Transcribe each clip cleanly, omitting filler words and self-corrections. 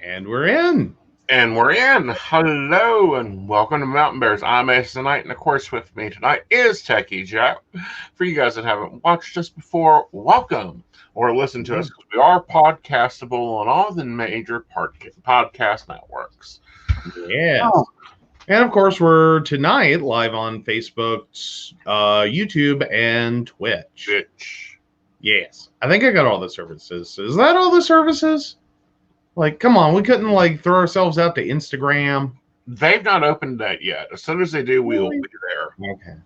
And we're in. And we're in. Hello and welcome to Mountain Bears. I'm Aeson Knight, and of course, with me tonight is Techy Joe. For you guys that haven't watched us before, welcome or listen to us because we are podcastable on all the major podcast networks. Yes. And of course, we're tonight live on Facebook, YouTube, and Twitch. Yes. I think I got all the services. Is that all the services? Like, come on, we couldn't throw ourselves out to Instagram. They've not opened that yet. As soon as they do, we'll be there. Okay.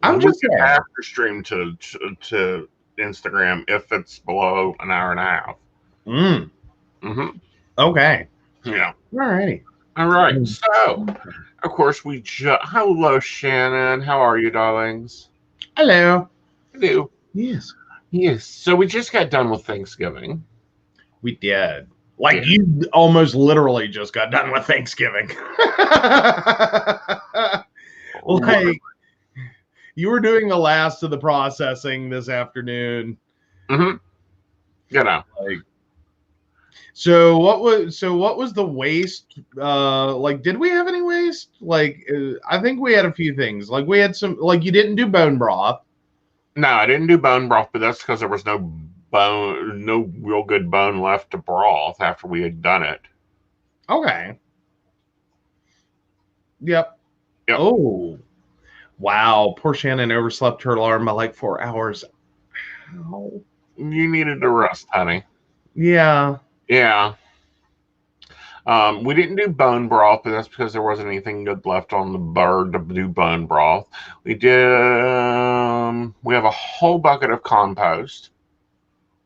I'm just after stream to Instagram if it's below an hour and a half. Mm-hmm. Okay. Yeah. Alrighty. All right. So, of course, hello, Shannon. How are you, darlings? Hello. Hello. Yes. Yes. So we just got done with Thanksgiving. We did. You almost literally just got done with Thanksgiving. You were doing the last of the processing this afternoon. Mm-hmm. You know. So what was the waste? Did we have any waste? I think we had a few things. We had some. You didn't do bone broth. No, I didn't do bone broth, but that's because there was no real good bone left to broth after we had done it. Okay. Yep. Oh, wow. Poor Shannon overslept her alarm by 4 hours. Ow. You needed to rest, honey. Yeah. Yeah. We didn't do bone broth, but that's because there wasn't anything good left on the bird to do bone broth. We did. We have a whole bucket of compost.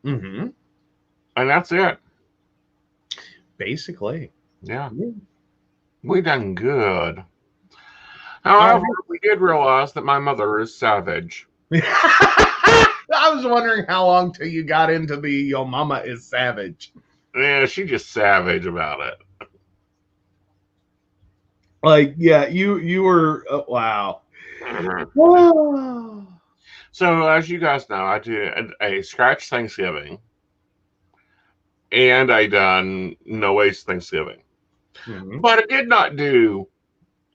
Mm-hmm. And that's it. Basically. Yeah. We done good. However, we did realize that my mother is savage. I was wondering how long till you got into the your mama is savage. Yeah, she's just savage about it. You were wow. So, as you guys know, I did a scratch Thanksgiving, and I done no waste Thanksgiving. Mm-hmm. But I did not do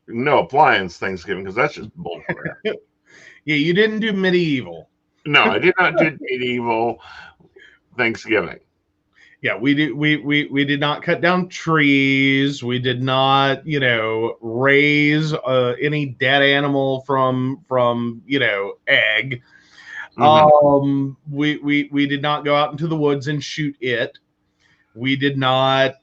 no appliance Thanksgiving because that's just bullcrap. Yeah, you didn't do medieval. No, I did not do medieval Thanksgiving. Yeah, we did not cut down trees. We did not, raise any dead animal from egg. Mm-hmm. We did not go out into the woods and shoot it. We did not,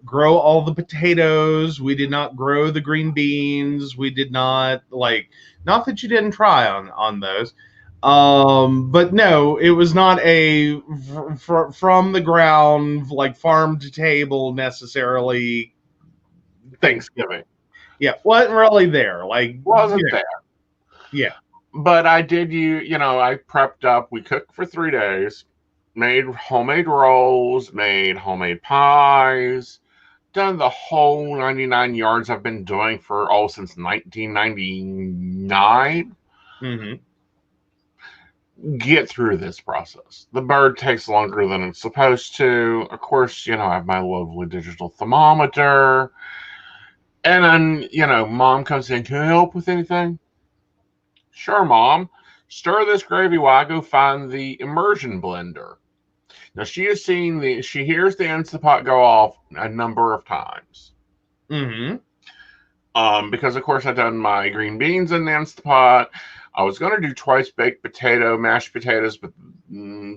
grow all the potatoes. We did not grow the green beans. We did not not that you didn't try on those. But no, it was not a from the ground, farm to table necessarily Thanksgiving. Yeah, wasn't really there. Wasn't there. Yeah. But I did, I prepped up. We cooked for 3 days, made homemade rolls, made homemade pies, done the whole 99 yards I've been doing since 1999. Mm-hmm. Get through this process. The bird takes longer than it's supposed to. Of course, I have my lovely digital thermometer. And then, Mom comes in, can I help with anything? Sure, Mom. Stir this gravy while I go find the immersion blender. Now, she hears the Instapot go off a number of times. Mm-hmm. Because, of course, I've done my green beans in the Instapot. I was going to do twice baked mashed potatoes, but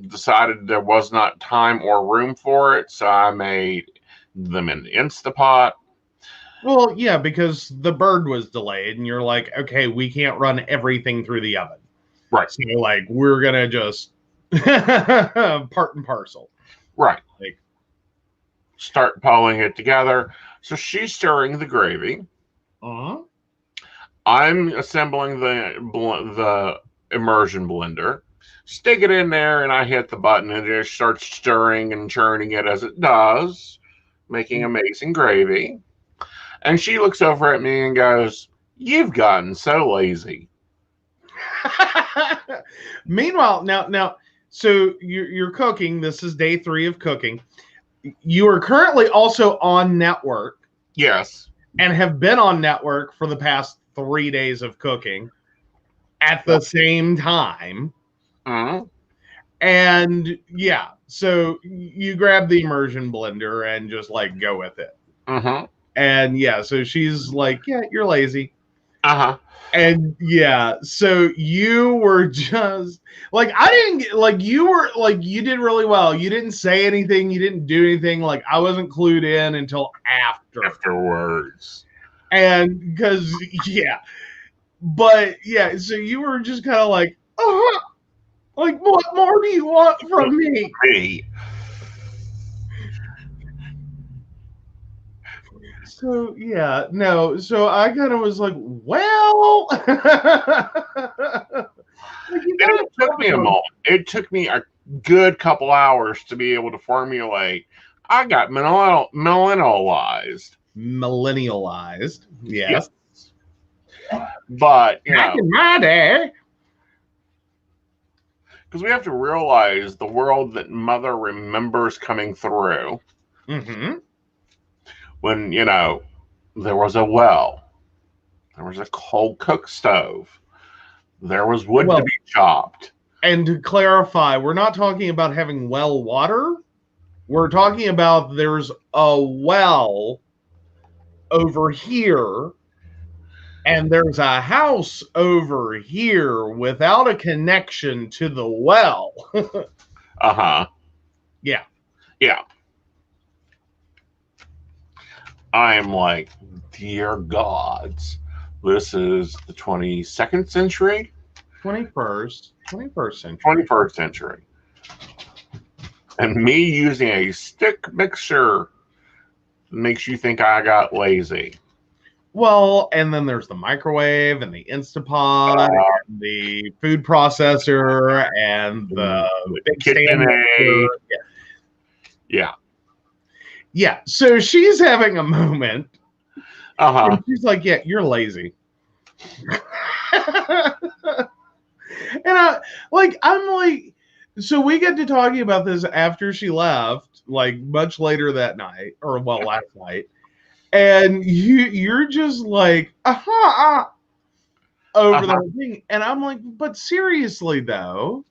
decided there was not time or room for it, so I made them in the Instapot. Well, yeah, because the bird was delayed, and you're like, okay, we can't run everything through the oven. Right. So, we're going to just part and parcel. Right. Start pulling it together. So she's stirring the gravy. Uh-huh. I'm assembling the immersion blender, stick it in there, and I hit the button, and it just starts stirring and churning it as it does, making amazing gravy. And she looks over at me and goes, "You've gotten so lazy." Meanwhile, now, so you're cooking. This is day 3 of cooking. you are currently also on network Yes. and have been on network for the past 3 days of cooking at the same time. Mm-hmm. And yeah, so you grab the immersion blender and just like go with it. Mm-hmm. And yeah, so she's like, yeah, you're lazy. Uh-huh. And yeah, so you were just like, I didn't get, like, you were like, you did really well. You didn't say anything, you didn't do anything. Like, I wasn't clued in until Afterwards. and because yeah, but yeah, so you were just kind of like, oh, like, what more do you want from me? So yeah, no, so I kind of was like, well, like, It took me a moment. It took me a good couple hours to be able to formulate. I got millennialized. Millennialized, yes. But, Back in my day. Because we have to realize the world that Mother remembers coming through. Mm-hmm. When, there was a well. There was a coal cook stove. There was wood to be chopped. And to clarify, we're not talking about having well water. We're talking about there's a well over here, and there's a house over here without a connection to the well. Uh-huh. Yeah. Yeah. I'm like, dear gods, this is the 22nd century? 21st century. 21st century. And me using a stick mixer makes you think I got lazy. Well, and then there's the microwave and the Instapot and the food processor and the KitchenAid. Yeah. Yeah. So she's having a moment. Uh-huh. She's like, yeah, you're lazy. And I'm like, so we get to talking about this after she left, like much later that night, or well, last night. And you're just like, over the whole thing. And I'm like, but seriously though,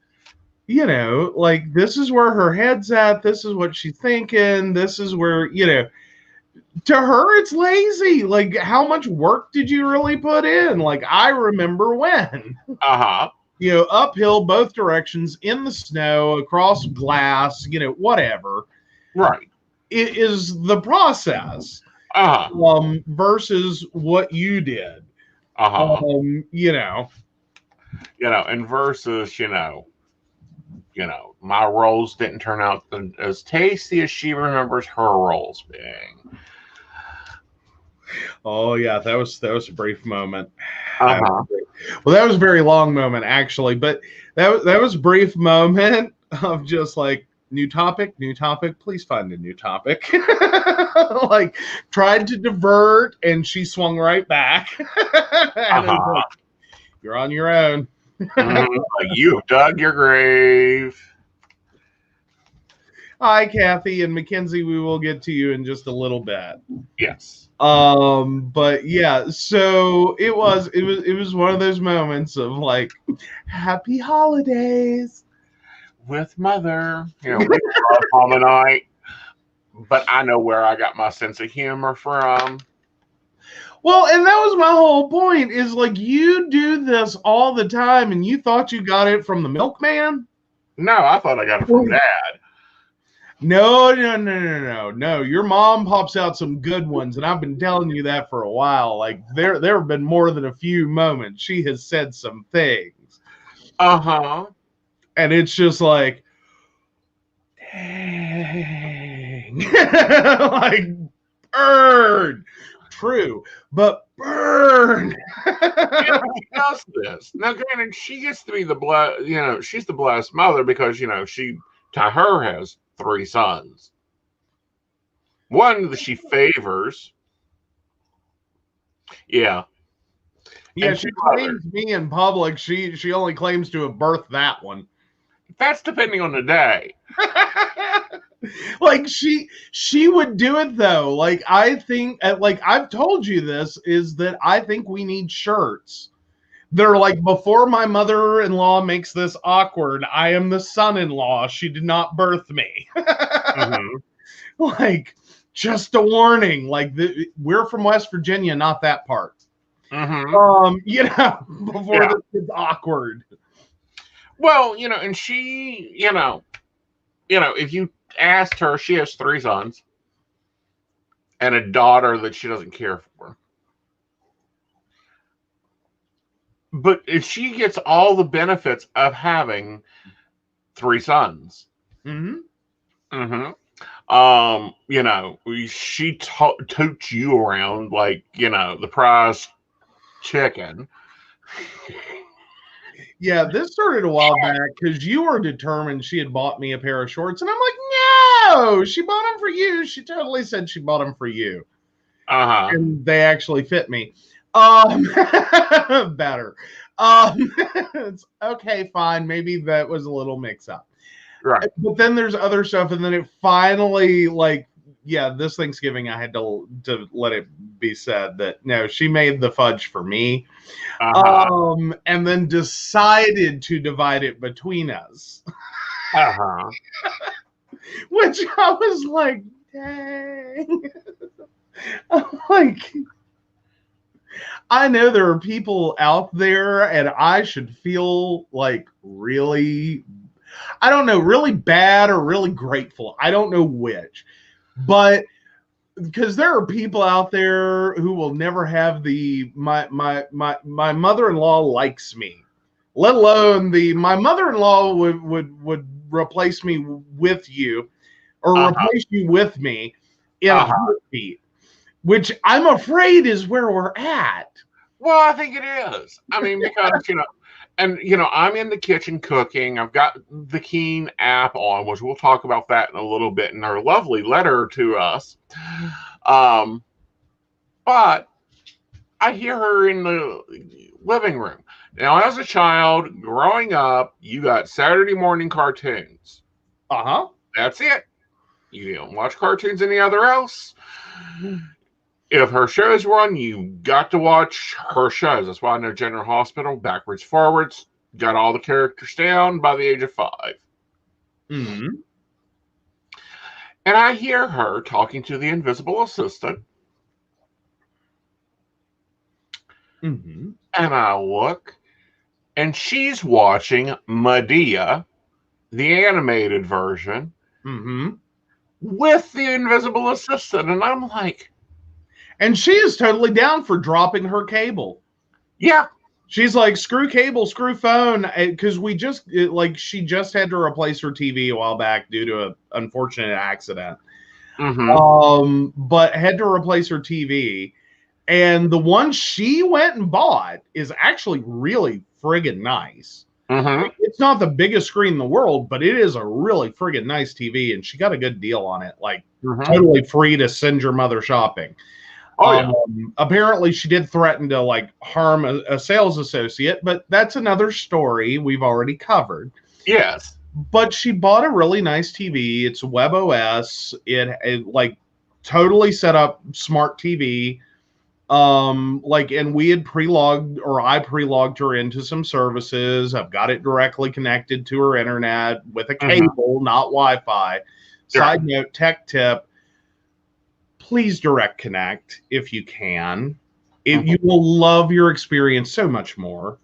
like, this is where her head's at, this is what she's thinking, this is where, to her it's lazy. Like, how much work did you really put in? Like, I remember when. Uphill both directions, in the snow, across glass, whatever. Right. It is the process. Versus what you did. And versus, my rolls didn't turn out as tasty as she remembers her rolls being. Oh yeah, that was a brief moment. Well, that was a very long moment actually, but that was a brief moment of just like, new topic, please find a new topic. Like, tried to divert and she swung right back. Like, you're on your own. You've dug your grave. Hi, Kathy and Mackenzie. We will get to you in just a little bit. Yes. But yeah, so it was one of those moments of like, happy holidays with Mother. We love Mama Night, but I know where I got my sense of humor from. Well, and that was my whole point, is like, you do this all the time and you thought you got it from the milkman? No, I thought I got it from Dad. No. Your mom pops out some good ones, and I've been telling you that for a while. Like, there have been more than a few moments she has said some things. And it's just like, dang. Like, burn. True, but burn. She does this. Now, granted, she gets to be the she's the blessed mother because, she, to her, has 3 sons. One that she favors. Yeah. Yeah, she claims me in public. She only claims to have birthed that one. That's depending on the day. Like she would do it though. Like I think, like I've told you this, is that I think we need shirts. They're like, before my mother-in-law makes this awkward, I am the son-in-law. She did not birth me. Mm-hmm. Like, just a warning. Like, we're from West Virginia, not that part. Mm-hmm. Before this gets awkward. Well, and she, if you asked her, she has 3 sons and a daughter that she doesn't care for. But if she gets all the benefits of having 3 sons. Mm-hmm. Mm-hmm. She toots you around like, the prize chicken. Yeah, this started a while back because you were determined she had bought me a pair of shorts. And I'm like, no, she bought them for you. She totally said she bought them for you. Uh-huh. And they actually fit me. Better. It's okay, fine. Maybe that was a little mix up. Right. But then there's other stuff. And then it finally, like, yeah, this Thanksgiving, I had to let it be said that, no, she made the fudge for me. Uh-huh. And then decided to divide it between us. Uh-huh. Which I was like, dang. I'm like, I know there are people out there, and I should feel like really, I don't know, really bad or really grateful. I don't know which. But because there are people out there who will never have my mother-in-law likes me, let alone my mother-in-law would replace me with you, or replace you with me in a heartbeat, which I'm afraid is where we're at. Well, I think it is. I mean, because I'm in the kitchen cooking. I've got the Keen app on, which we'll talk about that in a little bit in her lovely letter to us. But I hear her in the living room. Now, as a child growing up, you got Saturday morning cartoons. Uh-huh. That's it. You don't watch cartoons any other else. If her shows were on, you got to watch her shows. That's why I know General Hospital, backwards, forwards, got all the characters down by the age of 5. Mm-hmm. And I hear her talking to the invisible assistant. Mm-hmm. And I look, and she's watching Medea, the animated version, Mm-hmm. with the invisible assistant. And I'm like, and she is totally down for dropping her cable. yeah. She's like, screw cable, screw phone, because she just had to replace her TV a while back due to an unfortunate accident. Mm-hmm. But had to replace her TV. And the one she went and bought is actually really friggin' nice. Mm-hmm. It's not the biggest screen in the world, but it is a really friggin' nice TV, and she got a good deal on it. Like, totally free to send your mother shopping. Oh, yeah. Apparently, she did threaten to like harm a sales associate, but that's another story we've already covered. Yes. But she bought a really nice TV. It's WebOS. It like totally set up smart TV. And we had I pre-logged her into some services. I've got it directly connected to her internet with a cable, not Wi-Fi. Side note, tech tip, please direct connect if you can. You will love your experience so much more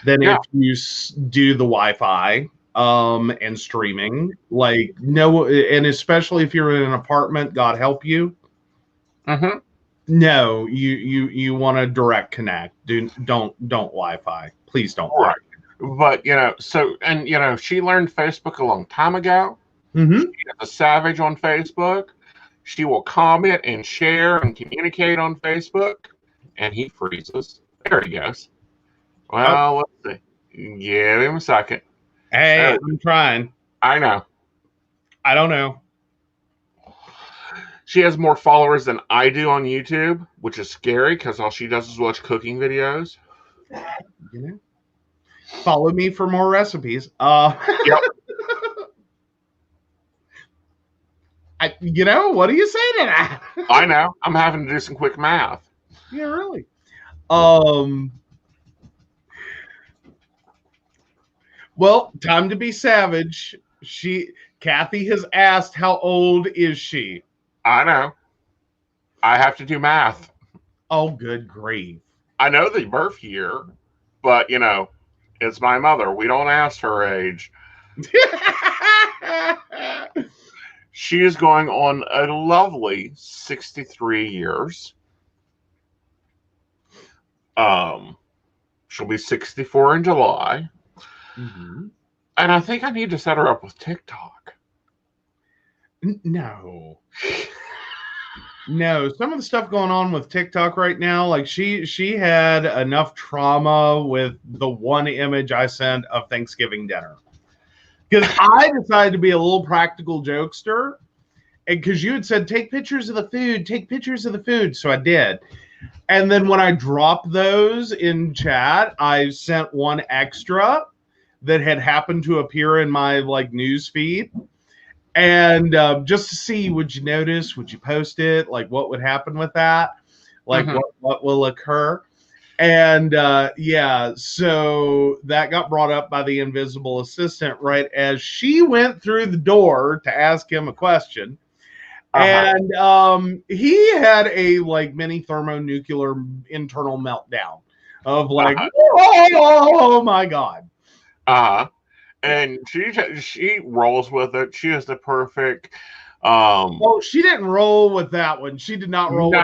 than if you do the Wi-Fi and streaming. And especially if you're in an apartment, God help you. Mm-hmm. No, you want to direct connect. Don't Wi-Fi. Please don't. Right. But she learned Facebook a long time ago. Mm-hmm. She's a savage on Facebook. She will comment and share and communicate on Facebook, and he freezes. There he goes. Well, let's see. Give him a second. Hey, I'm trying. I know. I don't know. She has more followers than I do on YouTube, which is scary because all she does is watch cooking videos. Follow me for more recipes. Yep. you know, what do you say to that? I know. I'm having to do some quick math. Yeah, really. Well, time to be savage. Kathy has asked, how old is she? I know. I have to do math. Oh, good grief. I know the birth year, but you know, it's my mother. We don't ask her age. She is going on a lovely 63 years. She'll be 64 in July. Mm-hmm. And I think I need to set her up with TikTok. No. No, some of the stuff going on with TikTok right now, like she had enough trauma with the one image I sent of Thanksgiving dinner. Because I decided to be a little practical jokester. And because you had said, take pictures of the food, take pictures of the food. So I did. And then when I dropped those in chat, I sent one extra that had happened to appear in my like news feed. And just to see, would you notice? Would you post it? Like, what would happen with that? Like, what will occur? And yeah, so that got brought up by the invisible assistant right as she went through the door to ask him a question. And he had a like mini thermonuclear internal meltdown of like, oh my God. And she rolls with it. She is the perfect. Oh, she didn't roll with that one. She did not roll. No.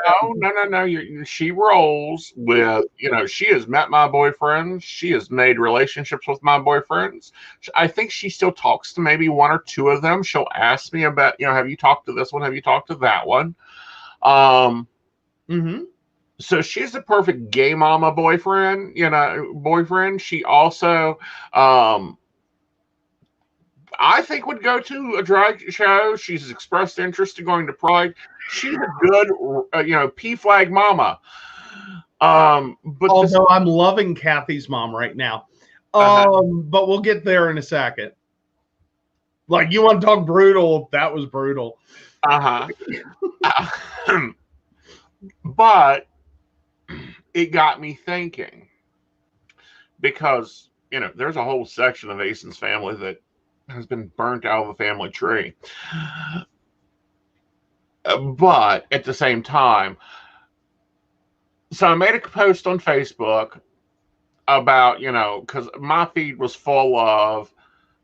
She rolls with, you know, she has met my boyfriends. She has made relationships with my boyfriends. I think she still talks to maybe one or two of them. She'll ask me about, you know, have you talked to this one? Have you talked to that one? So she's the perfect gay mama boyfriend, you know, boyfriend. She also, I think would go to a drag show. She's expressed interest in going to Pride. She's a good, you know, P flag mama. But although I'm loving Kathy's mom right now, but we'll get there in a second. Like, you want to talk brutal? That was brutal. But it got me thinking, because you know there's a whole section of Aeson's family that has been burnt out of the family tree. But at the same time, so I made a post on Facebook about, you know, because my feed was full of,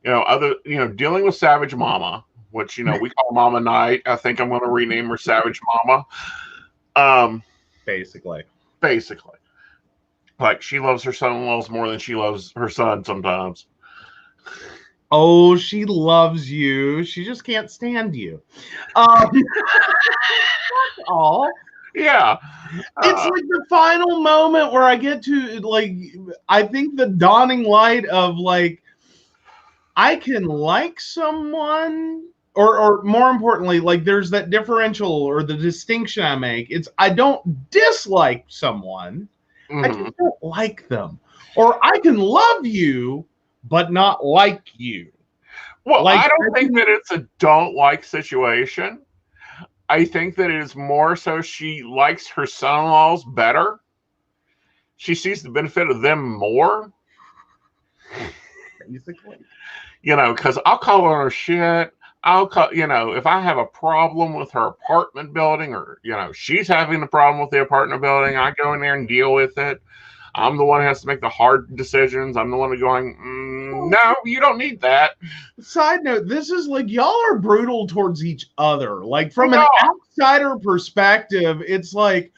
you know, other, you know, dealing with Savage Mama, which, you know, we call Mama Knight. I think I'm going to rename her Savage Mama. Basically. Like, she loves her son-in-laws more than she loves her son sometimes. Oh, she loves you. She just can't stand you. All. Yeah. It's like the final moment where I get to, like, I think the dawning light of, like, I can like someone, or more importantly, like, there's that differential or the distinction I make. It's I don't dislike someone. I just don't like them. Or I can love you, but not like you. Well, like, I don't think that it's a don't like situation. I think that it is more so she likes her son-in-laws better. She sees the benefit of them more. Basically. You know, because I'll call her shit. I'll call, you know, if I have a problem with her apartment building, or, you know, she's having a problem with the apartment building, I go in there and deal with it. I'm the one who has to make the hard decisions. I'm the one who's going, no, you don't need that. Side note, this is like, y'all are brutal towards each other. Like, from an outsider perspective, it's like,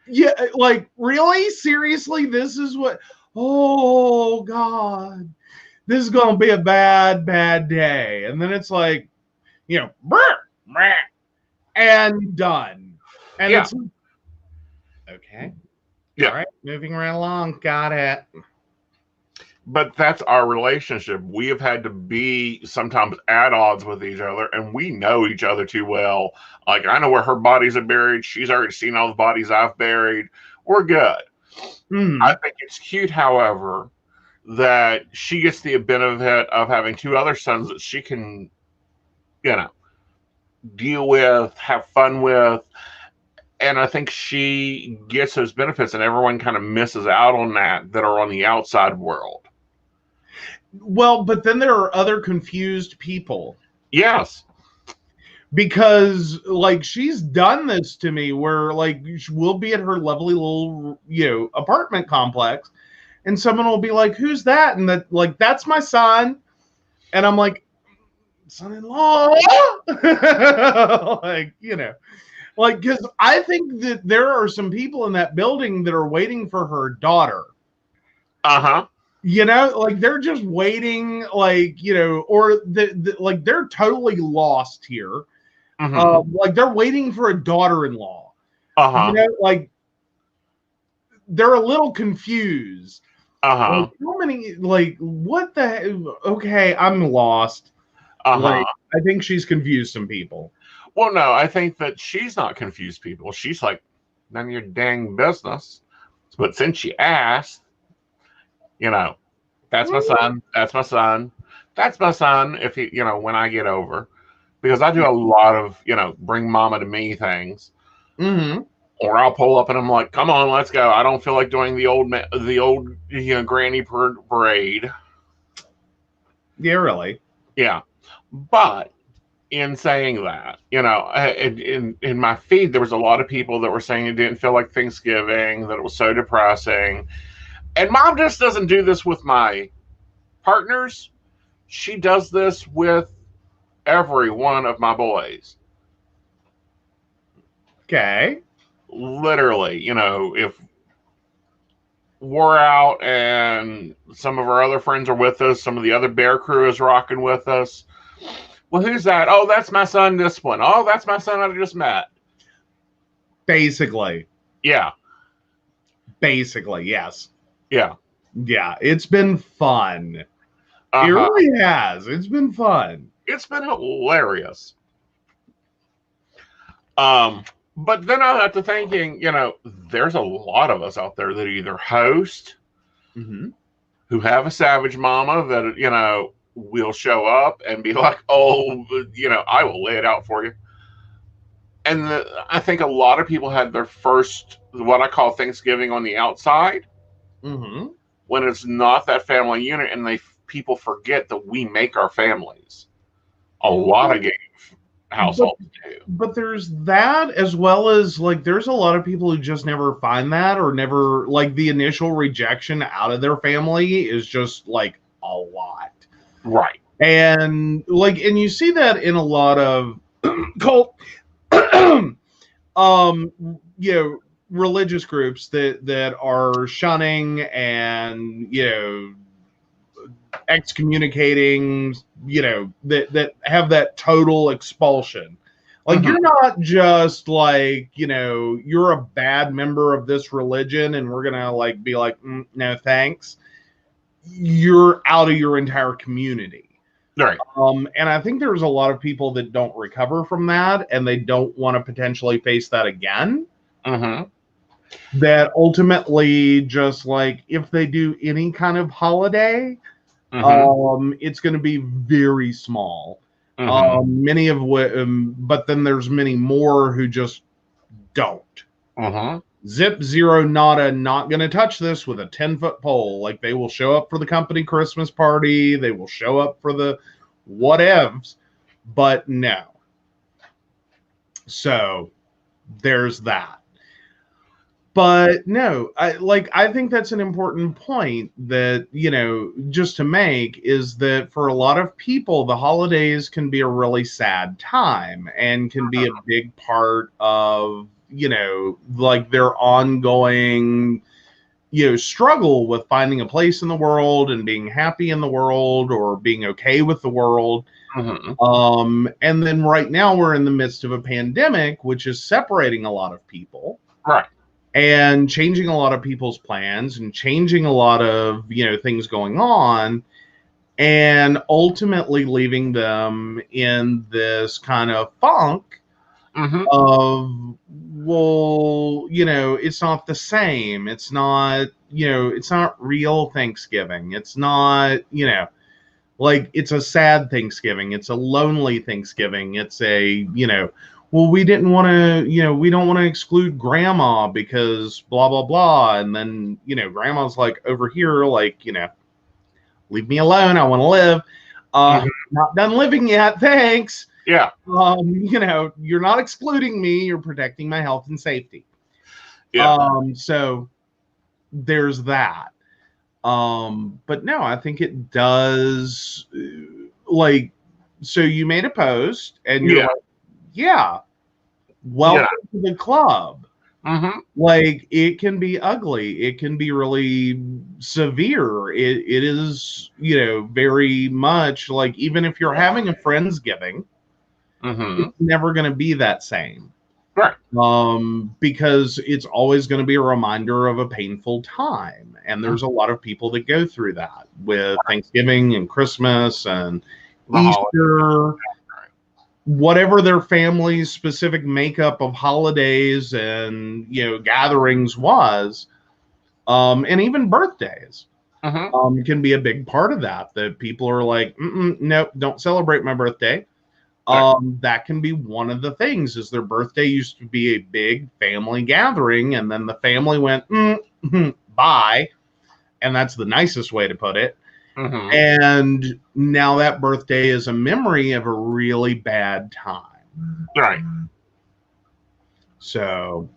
yeah, like, really? Seriously? This is what, oh, God. This is going to be a bad, bad day. And then it's like, you know, and done. And it's okay. Yeah. All right. Moving right along. Got it. But that's our relationship. We have had to be sometimes at odds with each other, and we know each other too well. Like, I know where her bodies are buried. She's already seen all the bodies I've buried. We're good. I think it's cute, however, that she gets the benefit of having two other sons that she can, you know, deal with, have fun with. And I think she gets those benefits, and everyone kind of misses out on that are on the outside world. Well, but then there are other confused people. Yes. Because, like, she's done this to me where, like, we'll be at her lovely little, apartment complex, and someone will be like, "Who's that?" And that, like, "That's my son." And I'm like, "Son-in-law?" Like, like, because I think that there are some people in that building that are waiting for her daughter. Uh-huh. Like, they're just waiting, like, or like, they're totally lost here. Like, they're waiting for a daughter-in-law. Like, they're a little confused. Like, how many, like, what the heck? Okay, I'm lost. Like, I think she's confused some people. Well, no, I think that she's not confused people. She's like, none of your dang business. But since she asked, that's my son. That's my son. That's my son. If he, when I get over, because I do a lot of, bring mama to me things. Mm-hmm. Or I'll pull up and I'm like, come on, let's go. I don't feel like doing the old, granny parade. Yeah, really. Yeah. But in saying that, in my feed, there was a lot of people that were saying it didn't feel like Thanksgiving, that it was so depressing. And mom just doesn't do this with my partners. She does this with every one of my boys. Okay. Literally, if we're out and some of our other friends are with us, some of the other bear crew is rocking with us. Well, who's that? Oh, that's my son, this one. Oh, that's my son I just met. Basically. Yeah. Basically, yes. Yeah. Yeah, it's been fun. It really has. It's been fun. It's been hilarious. But then I have to thinking, there's a lot of us out there that either host, who have a savage mama that, will show up and be like, oh, I will lay it out for you. And I think a lot of people had their first, what I call Thanksgiving on the outside, when it's not that family unit, and people forget that we make our families. A lot of households do. But there's that, as well as, like, there's a lot of people who just never find that, or never, like, the initial rejection out of their family is just, like, a lot. Right. And, like, and you see that in a lot of cult, religious groups that are shunning and, excommunicating, that have that total expulsion. Like, you're not just like, you're a bad member of this religion and we're gonna, like, be like, no thanks. You're out of your entire community. Right. And I think there's a lot of people that don't recover from that, and they don't want to potentially face that again. That ultimately, just like, if they do any kind of holiday, it's going to be very small. Many of but then there's many more who just don't. Zip, zero, nada, not going to touch this with a 10-foot pole. Like, they will show up for the company Christmas party. They will show up for the whatevs, but no. So there's that. But no, I think that's an important point that, just to make, is that for a lot of people, the holidays can be a really sad time and can be a big part of, like, their ongoing, struggle with finding a place in the world and being happy in the world, or being okay with the world. And then right now we're in the midst of a pandemic, which is separating a lot of people. Right. And changing a lot of people's plans and changing a lot of, things going on, and ultimately leaving them in this kind of funk of, well, it's not the same. It's not, it's not real Thanksgiving. It's not, Like, it's a sad Thanksgiving. It's a lonely Thanksgiving. It's a, well, we didn't want to, we don't want to exclude grandma because blah, blah, blah. And then, grandma's like over here, like, leave me alone. I want to live. Not done living yet. Thanks. Yeah. You're not excluding me. You're protecting my health and safety. Yeah. So there's that. But no, I think it does, like, so you made a post and you're like, yeah, welcome to the club. Like, it can be ugly. It can be really severe. It is, very much like, even if you're having a Friendsgiving, it's never going to be that same. Right. Because it's always going to be a reminder of a painful time. And there's a lot of people that go through that with Thanksgiving and Christmas and Easter, whatever their family's specific makeup of holidays and, gatherings was, and even birthdays, can be a big part of that people are like, nope, don't celebrate my birthday. That can be one of the things, is their birthday used to be a big family gathering, and then the family went, bye. And that's the nicest way to put it. And now that birthday is a memory of a really bad time. Right. So,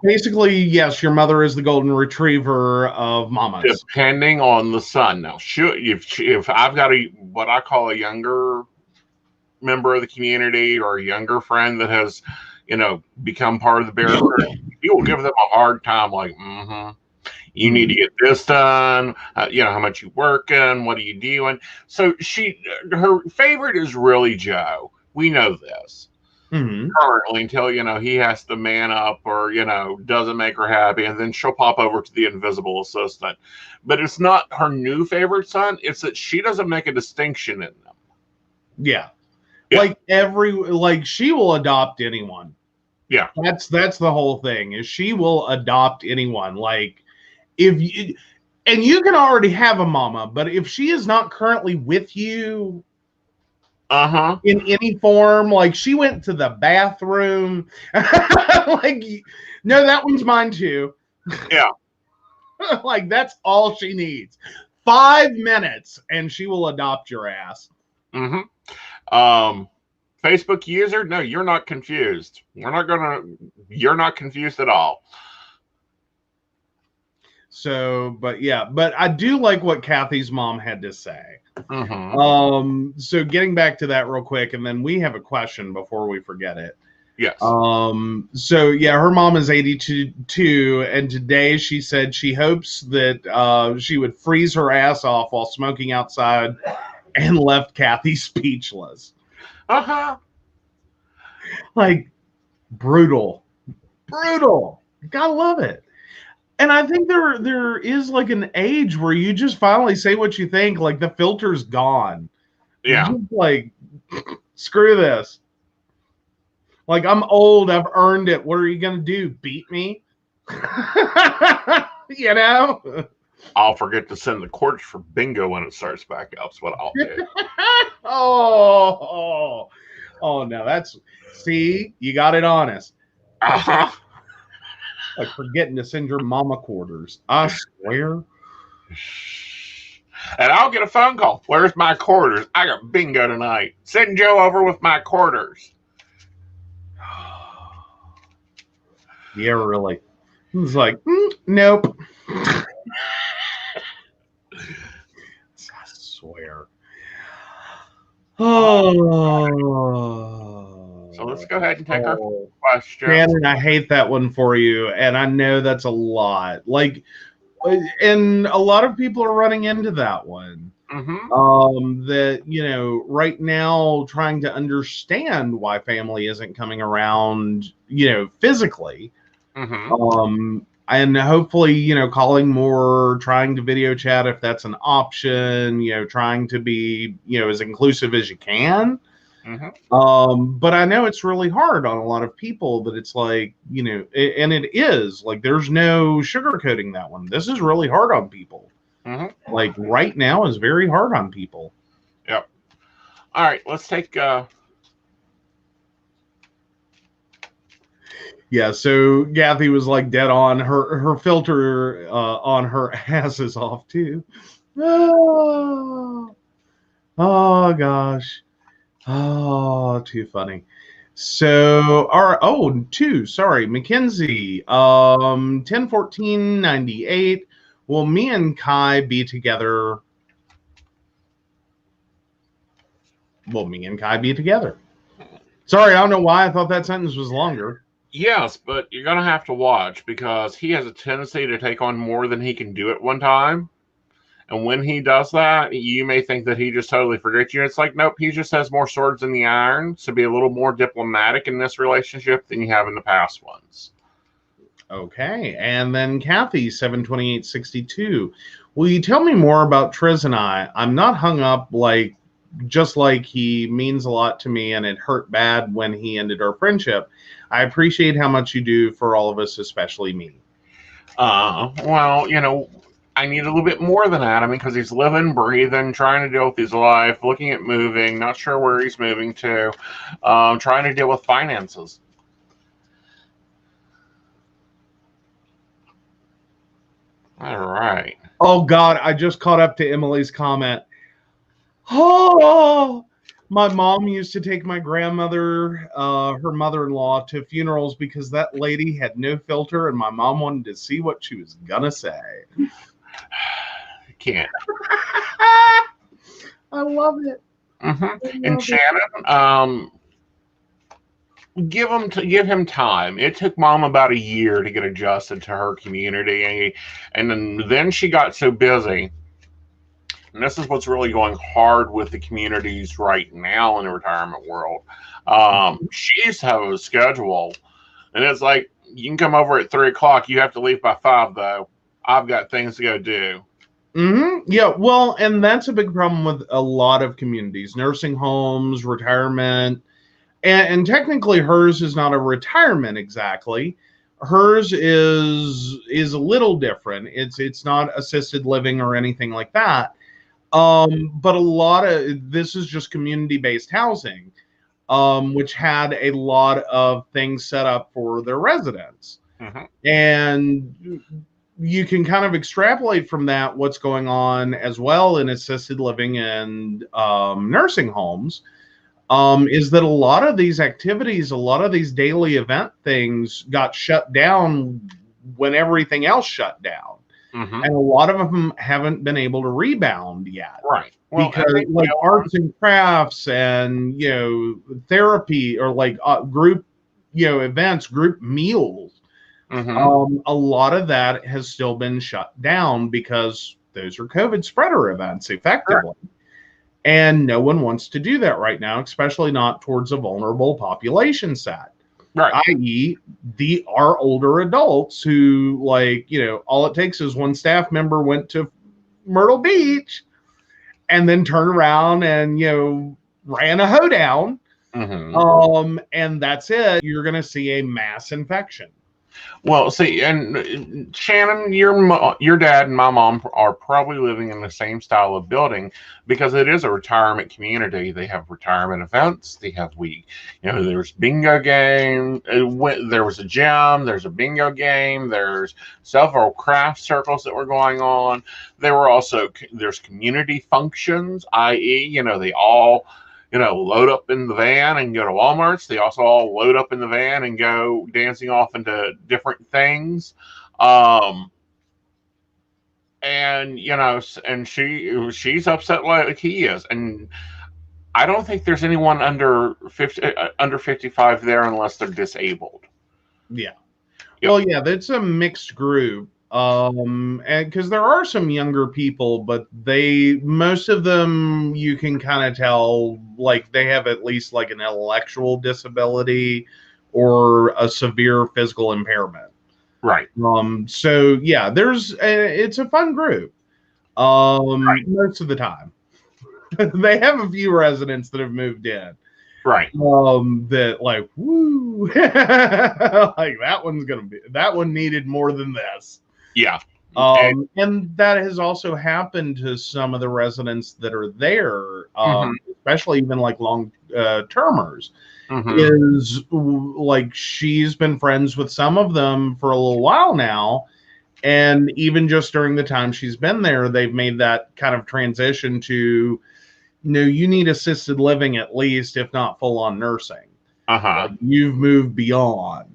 basically, yes, your mother is the golden retriever of mamas. Depending on the son. Now, if I've got what I call a younger member of the community or a younger friend that has, become part of the bear group, you will give them a hard time, like, you need to get this done. How much you working? What are you doing? So her favorite is really Joe. We know this currently, until he has to man up or doesn't make her happy, and then she'll pop over to the invisible assistant. But it's not her new favorite son. It's that she doesn't make a distinction in them. Yeah. Like she will adopt anyone. Yeah. That's the whole thing, is she will adopt anyone. Like, and you can already have a mama, but if she is not currently with you in any form, like she went to the bathroom, like, no, that one's mine too. Yeah. Like, that's all she needs. 5 minutes and she will adopt your ass. Facebook user, no, you're not confused. You're not confused at all. So, but I do like what Kathy's mom had to say. So getting back to that real quick, and then we have a question before we forget it. Yes. So yeah, her mom is 82, and today she said she hopes that she would freeze her ass off while smoking outside, and left Kathy speechless. Like, brutal. Gotta love it. And I think there is like an age where you just finally say what you think. Like, the filter's gone. Yeah. Just like, screw this. Like, I'm old. I've earned it. What are you going to do? Beat me? I'll forget to send the quarters for bingo when it starts back up. That's what I'll do. Oh, no. See, you got it honest. Like forgetting to send your mama quarters. I swear. And I'll get a phone call. Where's my quarters? I got bingo tonight. Send Joe over with my quarters. Yeah, really. It's like, nope. I swear. So let's go ahead and take our question. Shannon, I hate that one for you, and I know that's a lot. Like, and a lot of people are running into that one. That, right now, trying to understand why family isn't coming around, physically. And hopefully, calling more, trying to video chat if that's an option, trying to be, as inclusive as you can. But I know it's really hard on a lot of people, that it's like, and it is like, there's no sugarcoating that one. This is really hard on people. Mm-hmm. Like right now is very hard on people. Yep. All right, let's take. Yeah, so Kathy was like dead on. Her filter on her ass is off too. Oh, oh gosh. Oh, too funny. So our two, sorry, Mackenzie. 10/14/98. Will me and Kai be together? Will me and Kai be together? Sorry, I don't know why I thought that sentence was longer. Yes, but you're gonna have to watch because he has a tendency to take on more than he can do at one time. And when he does that, you may think that he just totally forgets you. It's like, nope, he just has more swords in the iron. So be a little more diplomatic in this relationship than you have in the past ones. Okay, and then Kathy, 7/28/62. Will you tell me more about Triz and I? I'm not hung up like just like he means a lot to me and it hurt bad when he ended our friendship. I appreciate how much you do for all of us, especially me. Well, I need a little bit more than that. I mean, because he's living, breathing, trying to deal with his life, looking at moving, not sure where he's moving to, trying to deal with finances. All right. Oh God, I just caught up to Emily's comment. Oh, my mom used to take my grandmother, her mother-in-law, to funerals because that lady had no filter, and my mom wanted to see what she was gonna say. Can't. I love it. Mm-hmm. And Shannon, give him time. It took Mom about a year to get adjusted to her community, and then she got so busy. And this is what's really going hard with the communities right now in the retirement world. She used to have a schedule, and it's like, you can come over at 3:00. You have to leave by 5, though. I've got things to go do. Mm-hmm. Yeah, well, and that's a big problem with a lot of communities, nursing homes, retirement, and technically hers is not a retirement exactly. Hers is a little different. It's not assisted living or anything like that. But a lot of this is just community-based housing, which had a lot of things set up for their residents. Mm-hmm. And you can kind of extrapolate from that what's going on as well in assisted living and nursing homes. Is that a lot of these activities, a lot of these daily event things got shut down when everything else shut down. Mm-hmm. And a lot of them haven't been able to rebound yet. Right. Well, because like arts and crafts and, therapy or like group, events, group meals, a lot of that has still been shut down because those are COVID spreader events effectively. Sure. And no one wants to do that right now, especially not towards a vulnerable population set. Right. I.e., our older adults who, all it takes is one staff member went to Myrtle Beach and then turned around and, ran a hoedown. Mm-hmm. And that's it. You're going to see a mass infection. Well, see, and Shannon, your dad and my mom are probably living in the same style of building because it is a retirement community. They have retirement events. They have there's bingo game. There was a gym. There's a bingo game. There's several craft circles that were going on. There's community functions, i.e., they all load up in the van and go to Walmart's. They also all load up in the van and go dancing off into different things. And she's upset like he is. And I don't think there's anyone under 55 there unless they're disabled. Yeah. Yep. Well, yeah, that's a mixed group. And because there are some younger people, but most of them you can kind of tell like they have at least like an intellectual disability or a severe physical impairment. Right. So yeah, it's a fun group. Right. Most of the time. They have a few residents that have moved in. Right. That like, woo, like that one needed more than this. Yeah. And that has also happened to some of the residents that are there, Mhm. especially even like long termers. Mhm. Is like she's been friends with some of them for a little while now, and even just during the time she's been there, they've made that kind of transition to no, you need assisted living at least, if not full on nursing. Uh-huh. Like you've moved beyond.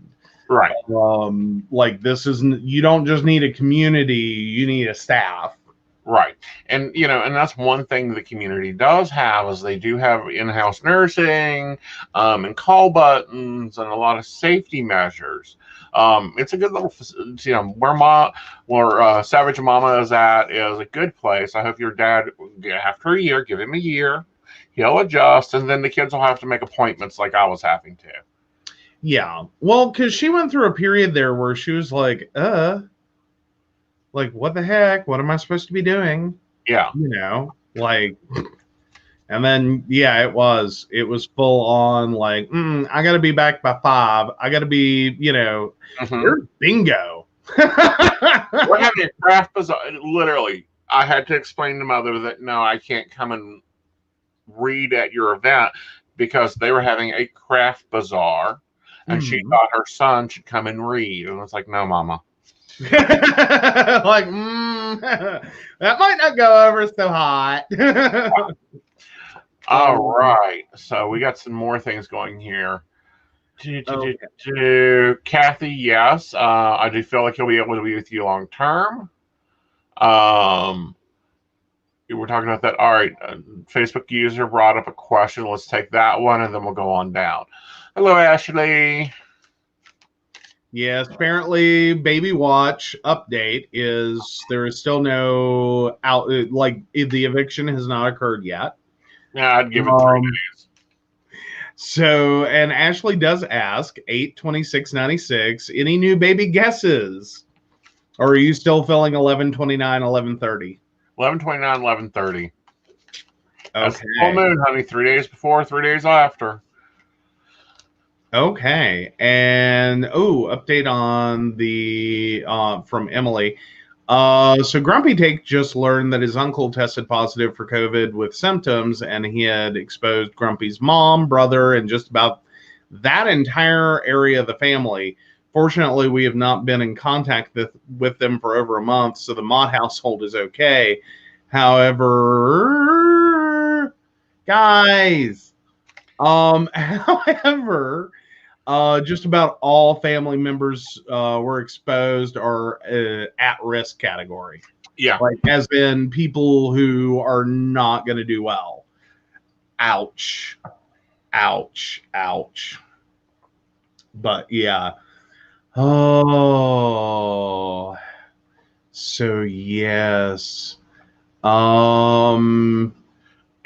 Right. Like this isn't, you don't just need a community, you need a staff. Right. And and that's one thing the community does have is they do have in-house nursing, and call buttons and a lot of safety measures. It's a good little, where Savage Mama is at is a good place. I hope your dad, after a year, give him a year, he'll adjust, and then the kids will have to make appointments like I was having to. Yeah. Well, because she went through a period there where she was like, what the heck? What am I supposed to be doing? Yeah. Like, and then, yeah, it was full on like, I got to be back by 5. I got to be, Hmm. there's bingo. We're having a craft bazaar. Literally, I had to explain to Mother that no, I can't come and read at your event because they were having a craft bazaar, and she Mhm. thought her son should come and read. And it's like, no, Mama. Like, that might not go over so hot. All Um, right. So we got some more things going here. okay. Kathy, yes. I do feel like he'll be able to be with you long term. Um, we're talking about that. All right. Facebook user brought up a question. Let's take that one and then we'll go on down. Hello, Ashley. Yes, apparently, Baby Watch update is there is still no out, like the eviction has not occurred yet. Yeah, I'd give it 3 Um, days. so, and Ashley does ask 8/26/96, any new baby guesses? Or are you still feeling 11/29, 11/30? 11/29, 11/30. That's the full Okay. moon, honey. 3 days before, 3 days after. Okay. And update on the from Emily. So Grumpy Take just learned that his uncle tested positive for COVID with symptoms, and he had exposed Grumpy's mom, brother, and just about that entire area of the family. Fortunately, we have not been in contact with them for over a month, so the Mott household is okay. However, guys, however, just about all family members were exposed or at risk category. Yeah. Like, as in people who are not going to do well. Ouch. Ouch. Ouch. But yeah. Oh. So, yes. Um,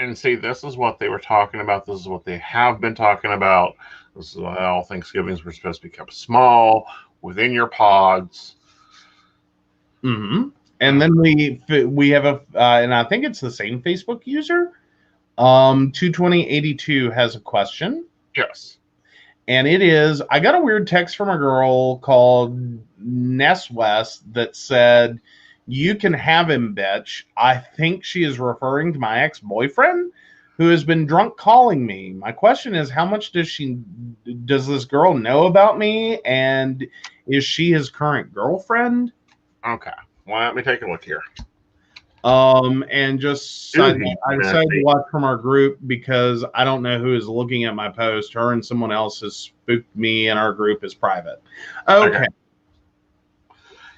And see, this is what they were talking about. This is what they have been talking about. This is why all Thanksgivings were supposed to be kept small within your pods. and then we have and I think it's the same Facebook user. 22082 has a question. Yes. And it is, I got a weird text from a girl called Ness West that said, you can have him, bitch. I think she is referring to my ex-boyfriend who has been drunk calling me. My question is, how much does this girl know about me? And is she his current girlfriend? Okay. Well, let me take a look here. And just side note, Ooh, I decided to watch from our group because I don't know who is looking at my post. Her and someone else has spooked me, and our group is private. Okay.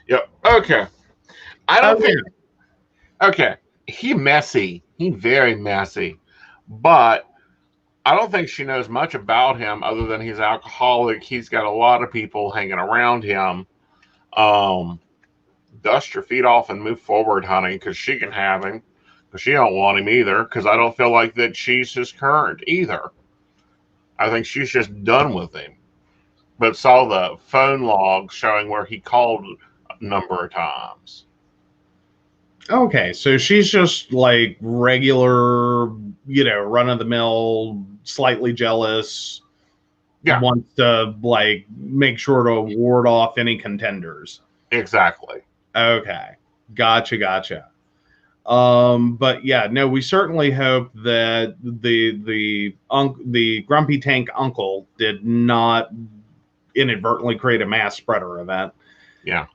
Yep. Okay. I don't Okay. think. Okay. He messy. He very messy. But I don't think she knows much about him other than he's alcoholic. He's got a lot of people hanging around him. Dust your feet off and move forward, honey, because she can have him. But she don't want him either, because I don't feel like that she's his current either. I think she's just done with him. But saw the phone log showing where he called a number of times. Okay. So she's just like regular, run of the mill, slightly jealous, Yeah, wants to like make sure to ward off any contenders. exactly. Okay. Gotcha. But yeah, no, we certainly hope that the Grumpy Tank uncle did not inadvertently create a mass spreader event. Yeah.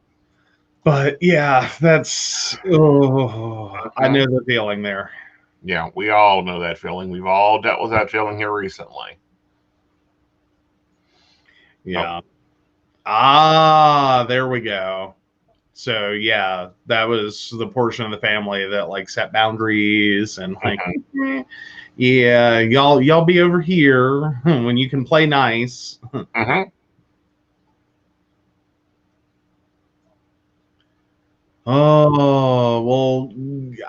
But yeah, that's I know the feeling there. Yeah, we all know that feeling. We've all dealt with that feeling here recently. Yeah. Ah, there we go. So yeah, that was the portion of the family that like set boundaries and like, yeah, y'all be over here when you can play nice. Oh, well,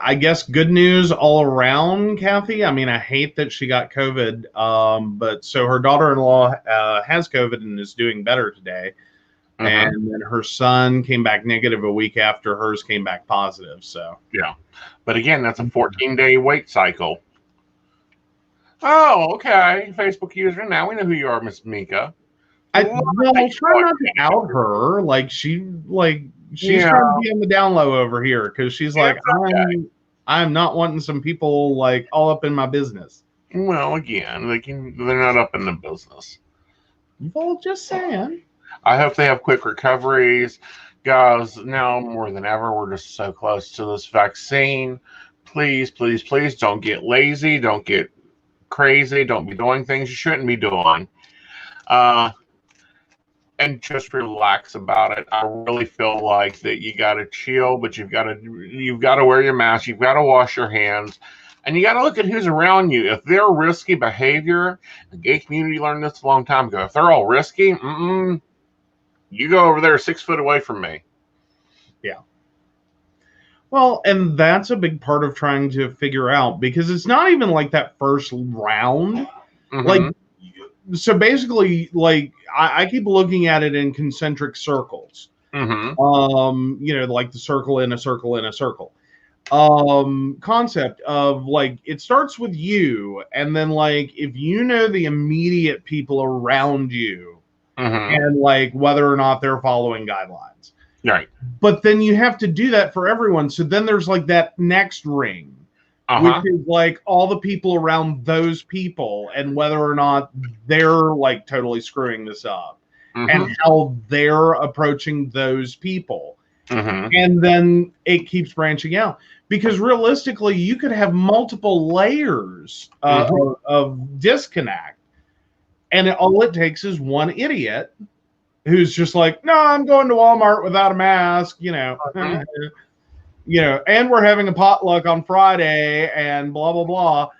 I guess good news all around, Kathy. I mean, I hate that she got COVID, but so her daughter-in-law has COVID and is doing better today. And then her son came back negative a week after hers came back positive. So yeah, but again, that's a 14-day wait cycle. Oh, okay. Facebook user. Now we know who you are, Miss Mika. I try not to out her. Like she's trying to be on the down low over here because she's like, I'm not wanting some people like all up in my business. Well, again, they're not up in the business. Well, just saying. I hope they have quick recoveries. Guys, now more than ever, we're just so close to this vaccine. Please, please, please don't get lazy. Don't get crazy. Don't be doing things you shouldn't be doing. And just relax about it. I really feel like that you got to chill, but you've got to wear your mask. You've got to wash your hands. And you got to look at who's around you. If they're risky behavior, the gay community learned this a long time ago. If they're all risky, you go over there 6 foot away from me. Yeah. Well, and that's a big part of trying to figure out because it's not even like that first round. Like, so basically, like I keep looking at it in concentric circles. Like the circle in a circle in a circle. Concept of like it starts with you, and then like if you know the immediate people around you, and like whether or not they're following guidelines. Right. But then you have to do that for everyone. So then there's like that next ring, which is like all the people around those people and whether or not they're like totally screwing this up and how they're approaching those people. And then it keeps branching out because realistically, you could have multiple layers of disconnect. And all it takes is one idiot who's just like, no, I'm going to Walmart without a mask, and we're having a potluck on Friday and blah, blah, blah.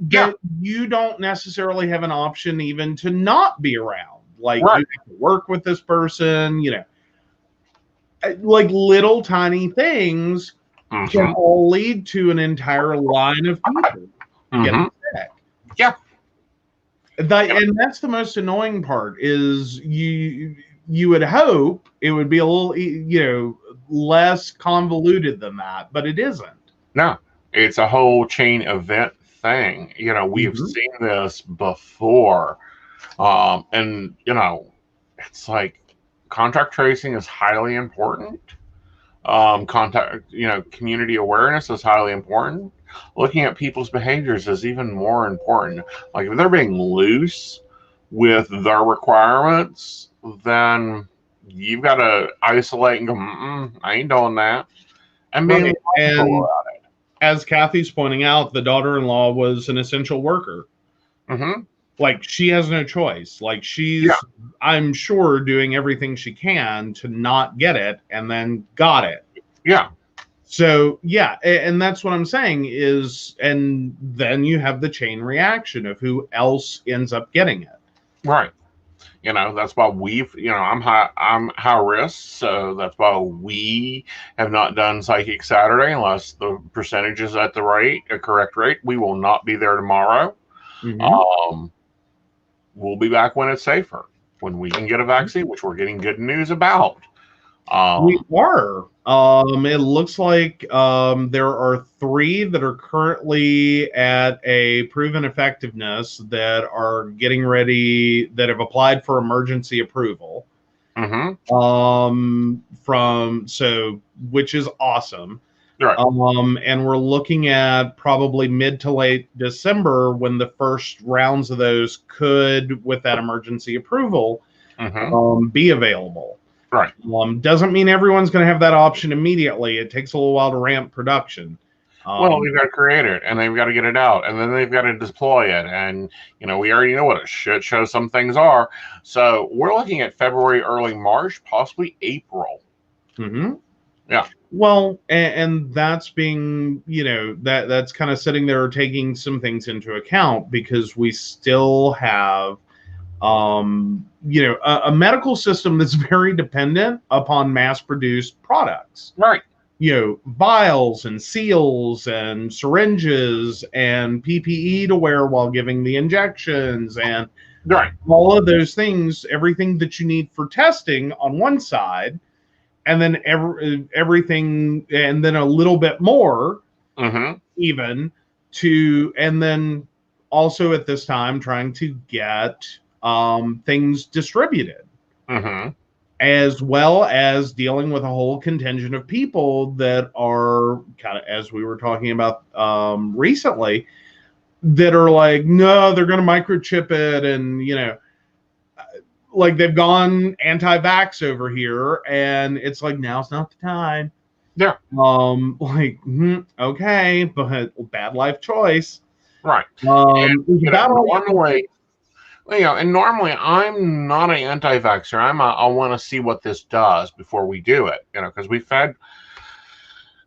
Yeah. But you don't necessarily have an option even to not be around. Like you have to work with this person, like little tiny things can all lead to an entire line of people getting sick. Yeah. And that's the most annoying part is you would hope it would be a little, less convoluted than that, but it isn't. No, it's a whole chain event thing. We've seen this before. And, it's like contact tracing is highly important. Community awareness is highly important. Looking at people's behaviors is even more important. Like if they're being loose with their requirements, then you've got to isolate and go, I ain't doing that. And being and as Kathy's pointing out, the daughter-in-law was an essential worker. Like she has no choice. Like she's, I'm sure, doing everything she can to not get it and then got it. Yeah. So, yeah, and that's what I'm saying is, and then you have the chain reaction of who else ends up getting it. Right. That's why I'm high risk, so that's why we have not done Psychic Saturday unless the percentage is at the correct rate. We will not be there tomorrow. We'll be back when it's safer, when we can get a vaccine, which we're getting good news about. We are. It looks like there are 3 that are currently at a proven effectiveness that are getting ready, that have applied for emergency approval. Which is awesome. Right. And we're looking at probably mid to late December when the first rounds of those could, with that emergency approval, be available. Right. Doesn't mean everyone's going to have that option immediately. It takes a little while to ramp production. Well, we've got to create it, and they've got to get it out, and then they've got to deploy it. And, you know, we already know what a shit show some things are. So we're looking at February, early March, possibly April. Yeah. Well, and that's being, you know, that's kind of sitting there taking some things into account, because we still have, you know, a medical system that's very dependent upon mass-produced products. Right. You know, vials and seals and syringes and PPE to wear while giving the injections and all of those things, everything that you need for testing on one side, and then everything, and then a little bit more, even to, and then also at this time trying to get things distributed. As well as dealing with a whole contingent of people that are kind of, as we were talking about recently, that are like, no, they're going to microchip it, and, you know, like they've gone anti-vax over here, and it's like, now's not the time. Yeah. Like, okay, but bad life choice. Right. And, you know, and normally I'm not an anti-vaxxer. I want to see what this does before we do it, you know, because we've had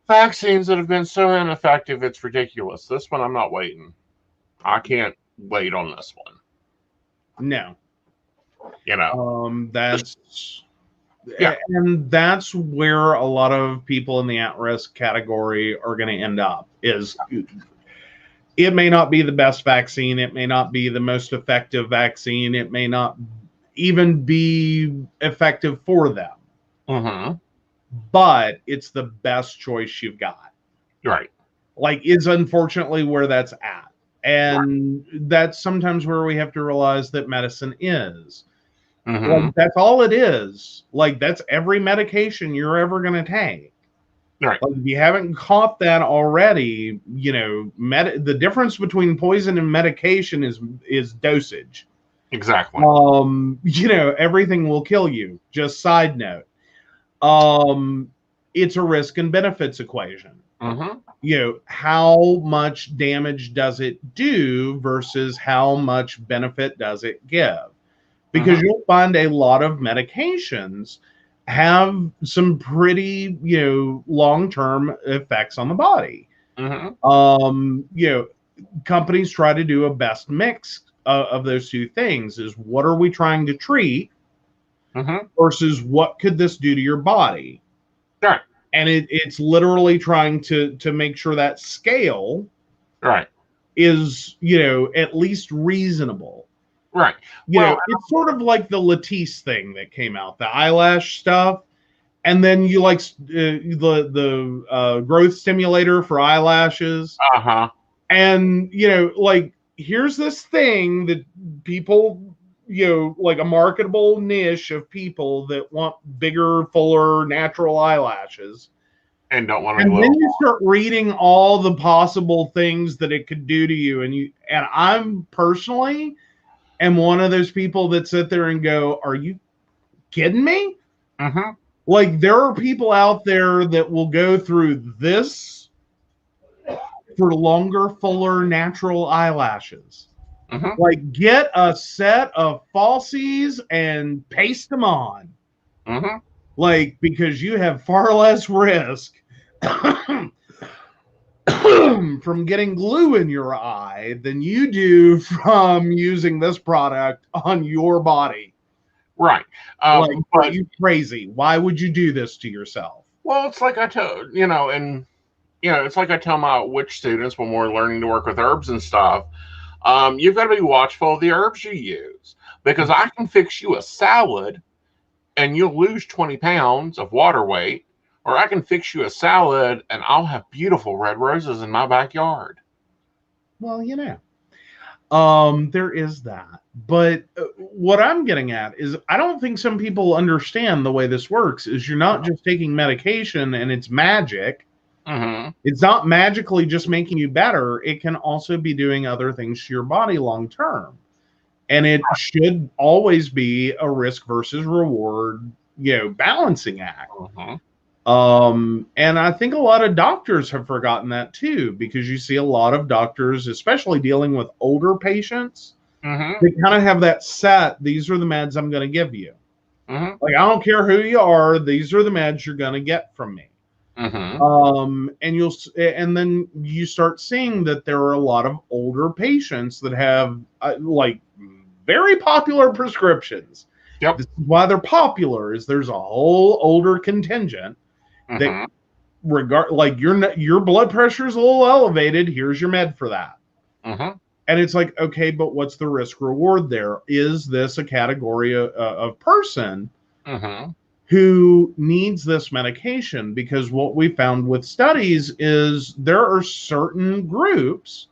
vaccines that have been so ineffective, it's ridiculous. This one, I'm not waiting. I can't wait on this one. No. You know. And that's where a lot of people in the at-risk category are going to end up, is it may not be the best vaccine. It may not be the most effective vaccine. It may not even be effective for them. But it's the best choice you've got. Right. Like, is unfortunately where that's at. And that's sometimes where we have to realize that medicine is. Like, that's all it is. Like, that's every medication you're ever going to take. Right. Like, if you haven't caught that already, you know, the difference between poison and medication is dosage. Exactly. You know, everything will kill you. Just side note. It's a risk and benefits equation. You know, how much damage does it do versus how much benefit does it give? Because you'll find a lot of medications have some pretty, you know, long-term effects on the body. You know, companies try to do a best mix of those two things. Is what are we trying to treat versus what could this do to your body? Right. And it's literally trying to make sure that scale is, you know, at least reasonable. Right. You know, it's sort of like the Latisse thing that came out, the eyelash stuff. And then you like the growth stimulator for eyelashes. And, you know, like, here's this thing that people, you know, like a marketable niche of people that want bigger, fuller, natural eyelashes. And don't want to. And then you start reading all the possible things that it could do to you. And I'm personally am one of those people that sit there and go, are you kidding me? Like, there are people out there that will go through this for longer, fuller, natural eyelashes. Like, get a set of falsies and paste them on. Like, because you have far less risk from getting glue in your eye than you do from using this product on your body. Right. Like, are you crazy? Why would you do this to yourself? Well, it's like I tell, you know, and, you know, it's like I tell my witch students when we're learning to work with herbs and stuff. You've got to be watchful of the herbs you use, because I can fix you a salad and you'll lose 20 pounds of water weight, or I can fix you a salad and I'll have beautiful red roses in my backyard. Well, you know, There is that. But what I'm getting at is I don't think some people understand the way this works is you're not just taking medication and it's magic. Mm-hmm. It's not magically just making you better. It can also be doing other things to your body long term. And it should always be a risk versus reward, balancing act. Mm-hmm. And I think a lot of doctors have forgotten that too, because you see a lot of doctors, especially dealing with older patients, Mm-hmm. they kind of have that set. These are the meds I'm going to give you. Mm-hmm. Like, I don't care who you are. These are the meds you're going to get from me. Mm-hmm. And then you start seeing that there are a lot of older patients that have like very popular prescriptions. Yep. This is why they're popular. Is there's a whole older contingent that like your blood pressure is a little elevated. Here's your med for that. Mm-hmm. And it's like, okay, but what's the risk reward there? Is this a category of person Mm-hmm. who needs this medication? Because what we found with studies is there are certain groups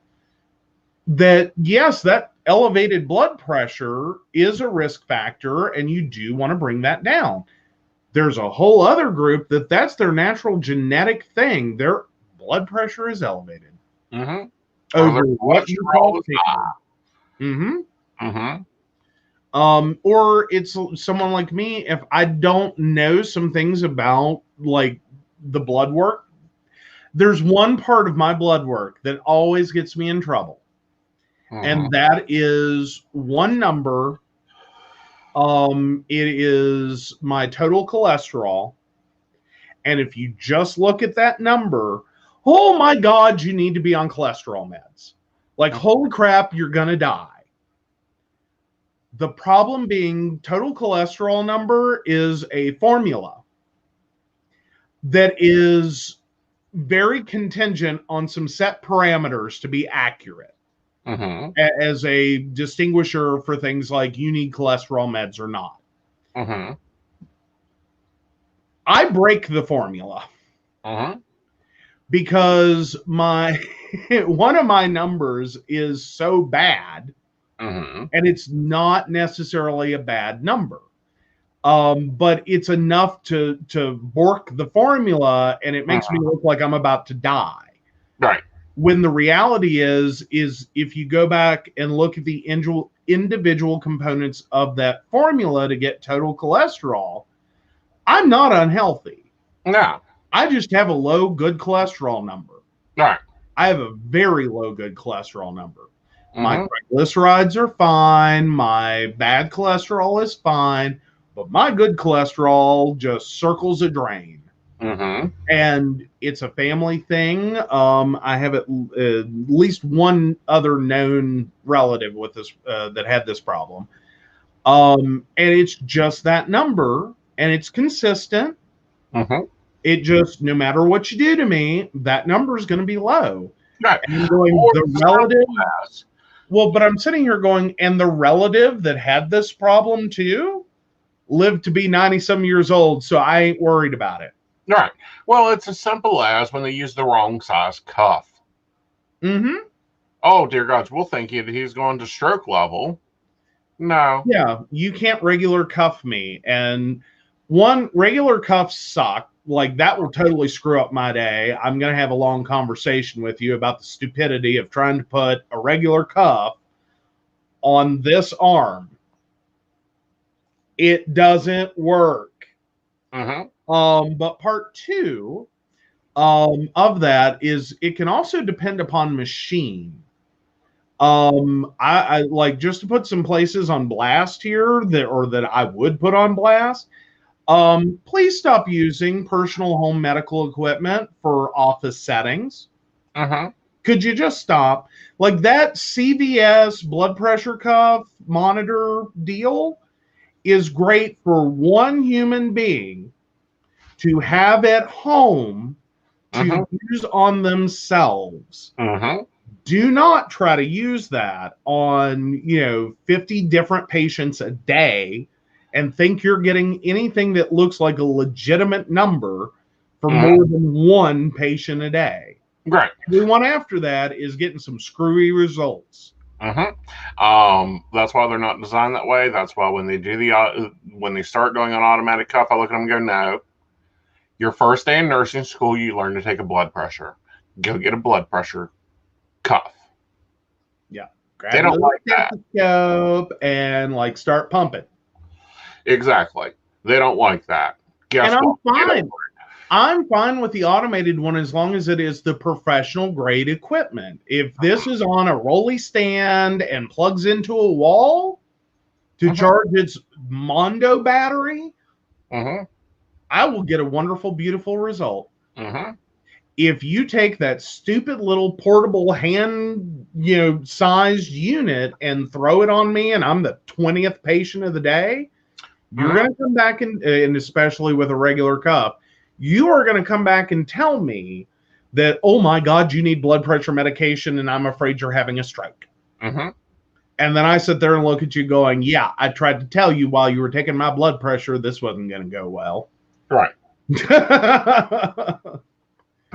that, yes, that elevated blood pressure is a risk factor, and you do want to bring that down. There's a whole other group that's their natural genetic thing. Their blood pressure is elevated. Mm-hmm. Over what you call or it's someone like me, if I don't know some things about like the blood work, there's one part of my blood work that always gets me in trouble. And that is one number. It is my total cholesterol. And if you just look at that number, oh my God, you need to be on cholesterol meds. Like, holy crap, you're going to die. The problem being total cholesterol number is a formula that is very contingent on some set parameters to be accurate as a distinguisher for things like you need cholesterol meds or not. I break the formula because one of my numbers is so bad, and it's not necessarily a bad number, but it's enough to bork the formula, and it makes me look like I'm about to die. Right. When the reality is if you go back and look at the individual components of that formula to get total cholesterol, I'm not unhealthy. No. I just have a low good cholesterol number. Right. I have a very low good cholesterol number. My triglycerides are fine. My bad cholesterol is fine. But my good cholesterol just circles a drain. And it's a family thing. I have at least one other known relative with this that had this problem. And it's just that number, and it's consistent. It just, no matter what you do to me, that number is going to be low. Right. And going, the relative. Well, but I'm sitting here going, and the relative that had this problem too lived to be 90-some years old, so I ain't worried about it. Right. Well, it's as simple as when they use the wrong size cuff. Oh, dear gods, we'll think he's going to stroke level. No. Yeah, you can't regular cuff me. And one, regular cuffs suck. Like, that will totally screw up my day. I'm going to have a long conversation with you about the stupidity of trying to put a regular cuff on this arm. It doesn't work. But part two of that is it can also depend upon machine. I like, just to put some places on blast here that I would put on blast. Please stop using personal home medical equipment for office settings. Could you just stop? Like, that CVS blood pressure cuff monitor deal is great for one human being to have at home to use on themselves. Do not try to use that on 50 different patients a day and think you're getting anything that looks like a legitimate number for more than one patient a day. Right. Everyone after that is getting some screwy results. That's why they're not designed that way. That's why when they do when they start doing an automatic cuff, I look at them and go, no. Your first day in nursing school, you learn to take a blood pressure. Go get a blood pressure cuff. Yeah. They Grab don't another like that. stethoscope and like start pumping. Exactly. They don't like that. And Guess I'm what? Get over fine. I'm fine with the automated one as long as it is the professional grade equipment. If this is on a rolly stand and plugs into a wall to it. charge its Mondo battery, Mm-hmm. I will get a wonderful, beautiful result. Mm-hmm. If you take that stupid little portable hand, sized unit and throw it on me and I'm the 20th patient of the day, you're Mm-hmm. going to come back and especially with a regular cup, you are going to come back and tell me that, oh my God, you need blood pressure medication and I'm afraid you're having a stroke. Mm-hmm. And then I sit there and look at you going, yeah, I tried to tell you while you were taking my blood pressure, this wasn't going to go well. Right.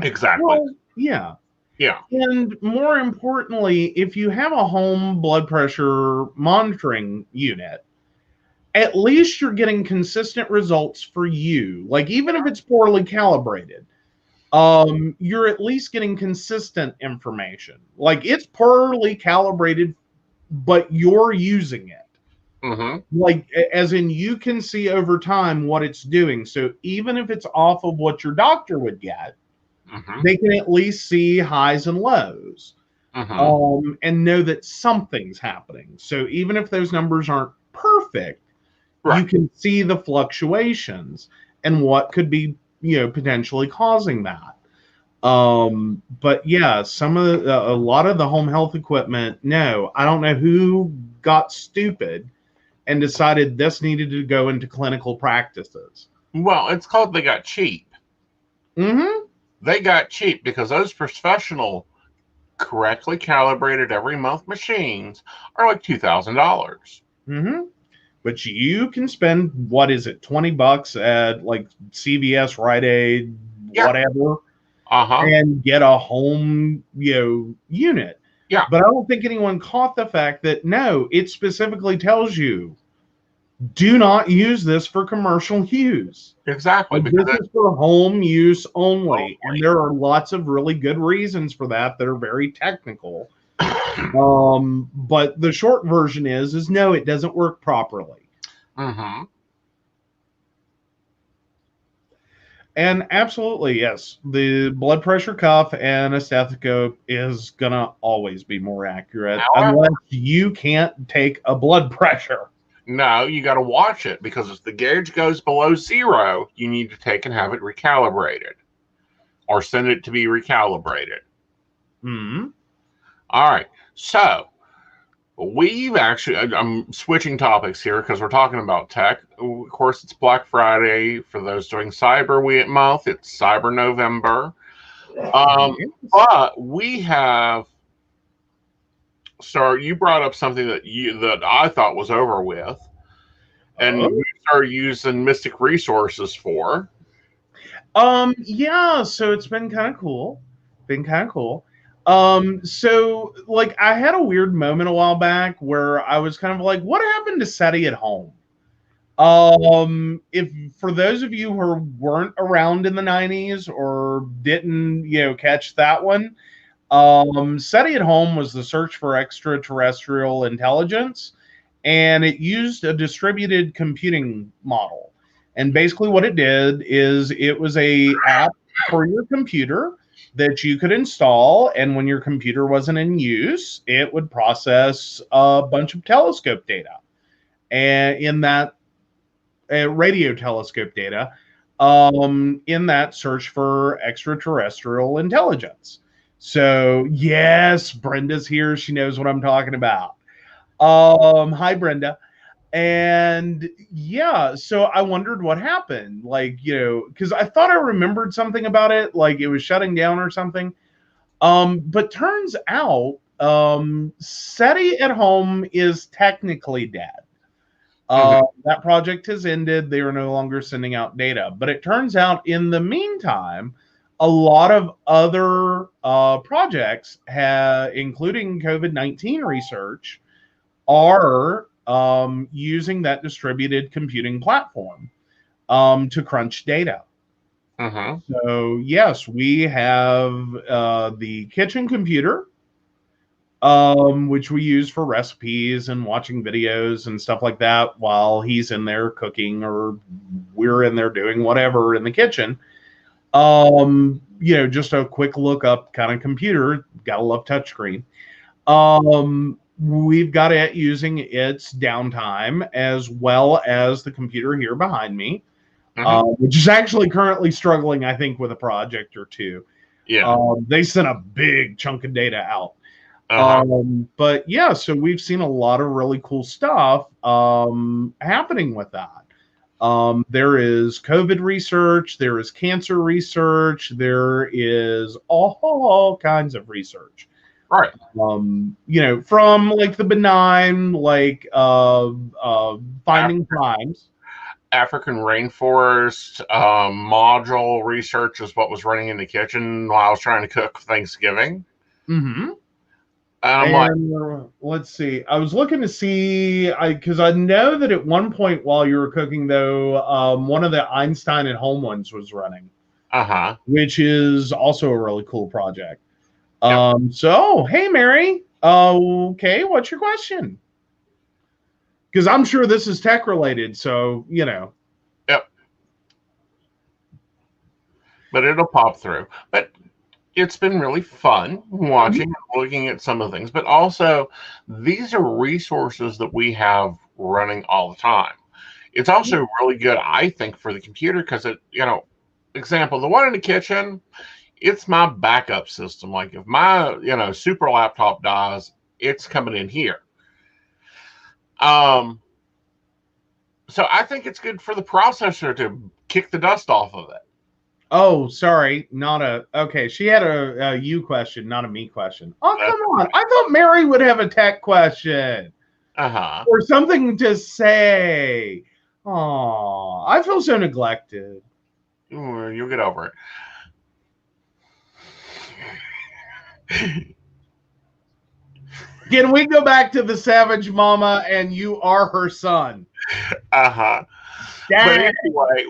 Exactly. Well, yeah. Yeah. And more importantly, if you have a home blood pressure monitoring unit, at least you're getting consistent results for you. Like, even if it's poorly calibrated, you're at least getting consistent information. Like, it's poorly calibrated, but you're using it. Mm-hmm. Like, as in, you can see over time what it's doing. So even if it's off of what your doctor would get, Mm-hmm. they can at least see highs and lows, Mm-hmm. and know that something's happening. So even if those numbers aren't perfect, you Right. can see the fluctuations and what could be, potentially causing that. But yeah, a lot of the home health equipment, no, I don't know who got stupid and decided this needed to go into clinical practices. Well, it's called they got cheap. Mm-hmm. They got cheap because those professional, correctly calibrated every month machines are like $2,000. Mm-hmm. But you can spend, what is it, $20 at like CVS, Rite Aid, Yeah. whatever, Uh-huh. and get a home, unit. Yeah. But I don't think anyone caught the fact that no, it specifically tells you, do not use this for commercial use. Exactly. Like, Because this is for home use only. And only. there are lots of really good reasons for that are very technical. But the short version is no, it doesn't work properly. Mm-hmm. And absolutely, yes, the blood pressure cuff and a stethoscope is going to always be more accurate However, unless you can't take a blood pressure. no, you got to watch it because if the gauge goes below 0, you need to take and have it recalibrated or send it to be recalibrated. Mm-hmm. All right. So we've actually, I'm switching topics here because we're talking about tech. Of course, it's Black Friday. For those doing Cyber Week month, it's Cyber November. But we have, so you brought up something that I thought was over with, and we started using Mystic Resources for. Yeah, so it's been kind of cool. So like I had a weird moment a while back where I was kind of like, what happened to SETI at home? If for those of you who weren't around in the 90s or didn't, catch that one, SETI at home was the search for extraterrestrial intelligence, and it used a distributed computing model. And basically what it did is it was a app for your computer that you could install, and when your computer wasn't in use, it would process a bunch of telescope data. And in that radio telescope data, in that search for extraterrestrial intelligence. So yes, Brenda's here. She knows what I'm talking about. Hi, Brenda. And yeah, so I wondered what happened. Like, because I thought I remembered something about it, like it was shutting down or something. But turns out, SETI at home is technically dead. That project has ended. They are no longer sending out data. But it turns out in the meantime, a lot of other projects, including COVID-19 research, are using that distributed computing platform to crunch data. So yes, we have the kitchen computer, which we use for recipes and watching videos and stuff like that while he's in there cooking or we're in there doing whatever in the kitchen. Just a quick look up kind of computer. Gotta love touchscreen. We've got it using its downtime as well as the computer here behind me, which is actually currently struggling, I think, with a project or two. Yeah. They sent a big chunk of data out. But yeah, so we've seen a lot of really cool stuff happening with that. There is COVID research, there is cancer research, there is all kinds of research. Right. From like the benign, like finding crimes. African rainforest module research is what was running in the kitchen while I was trying to cook Thanksgiving. Let's see. I was looking to see, because I know that at one point while you were cooking, though, one of the Einstein at Home ones was running. Which is also a really cool project. Yep. So, hey, Mary. Okay, what's your question? Because I'm sure this is tech related, so, Yep. But it'll pop through. But it's been really fun watching and looking at some of the things. But also, these are resources that we have running all the time. It's also really good, I think, for the computer because example, the one in the kitchen, it's my backup system. Like if my, super laptop dies, it's coming in here. So I think it's good for the processor to kick the dust off of it. Oh, sorry. Okay. She had a you question, not a me question. Oh, come on. I thought Mary would have a tech question. Or something to say. Oh, I feel so neglected. You'll get over it. Can we go back to the Savage Mama and you are her son? But anyway,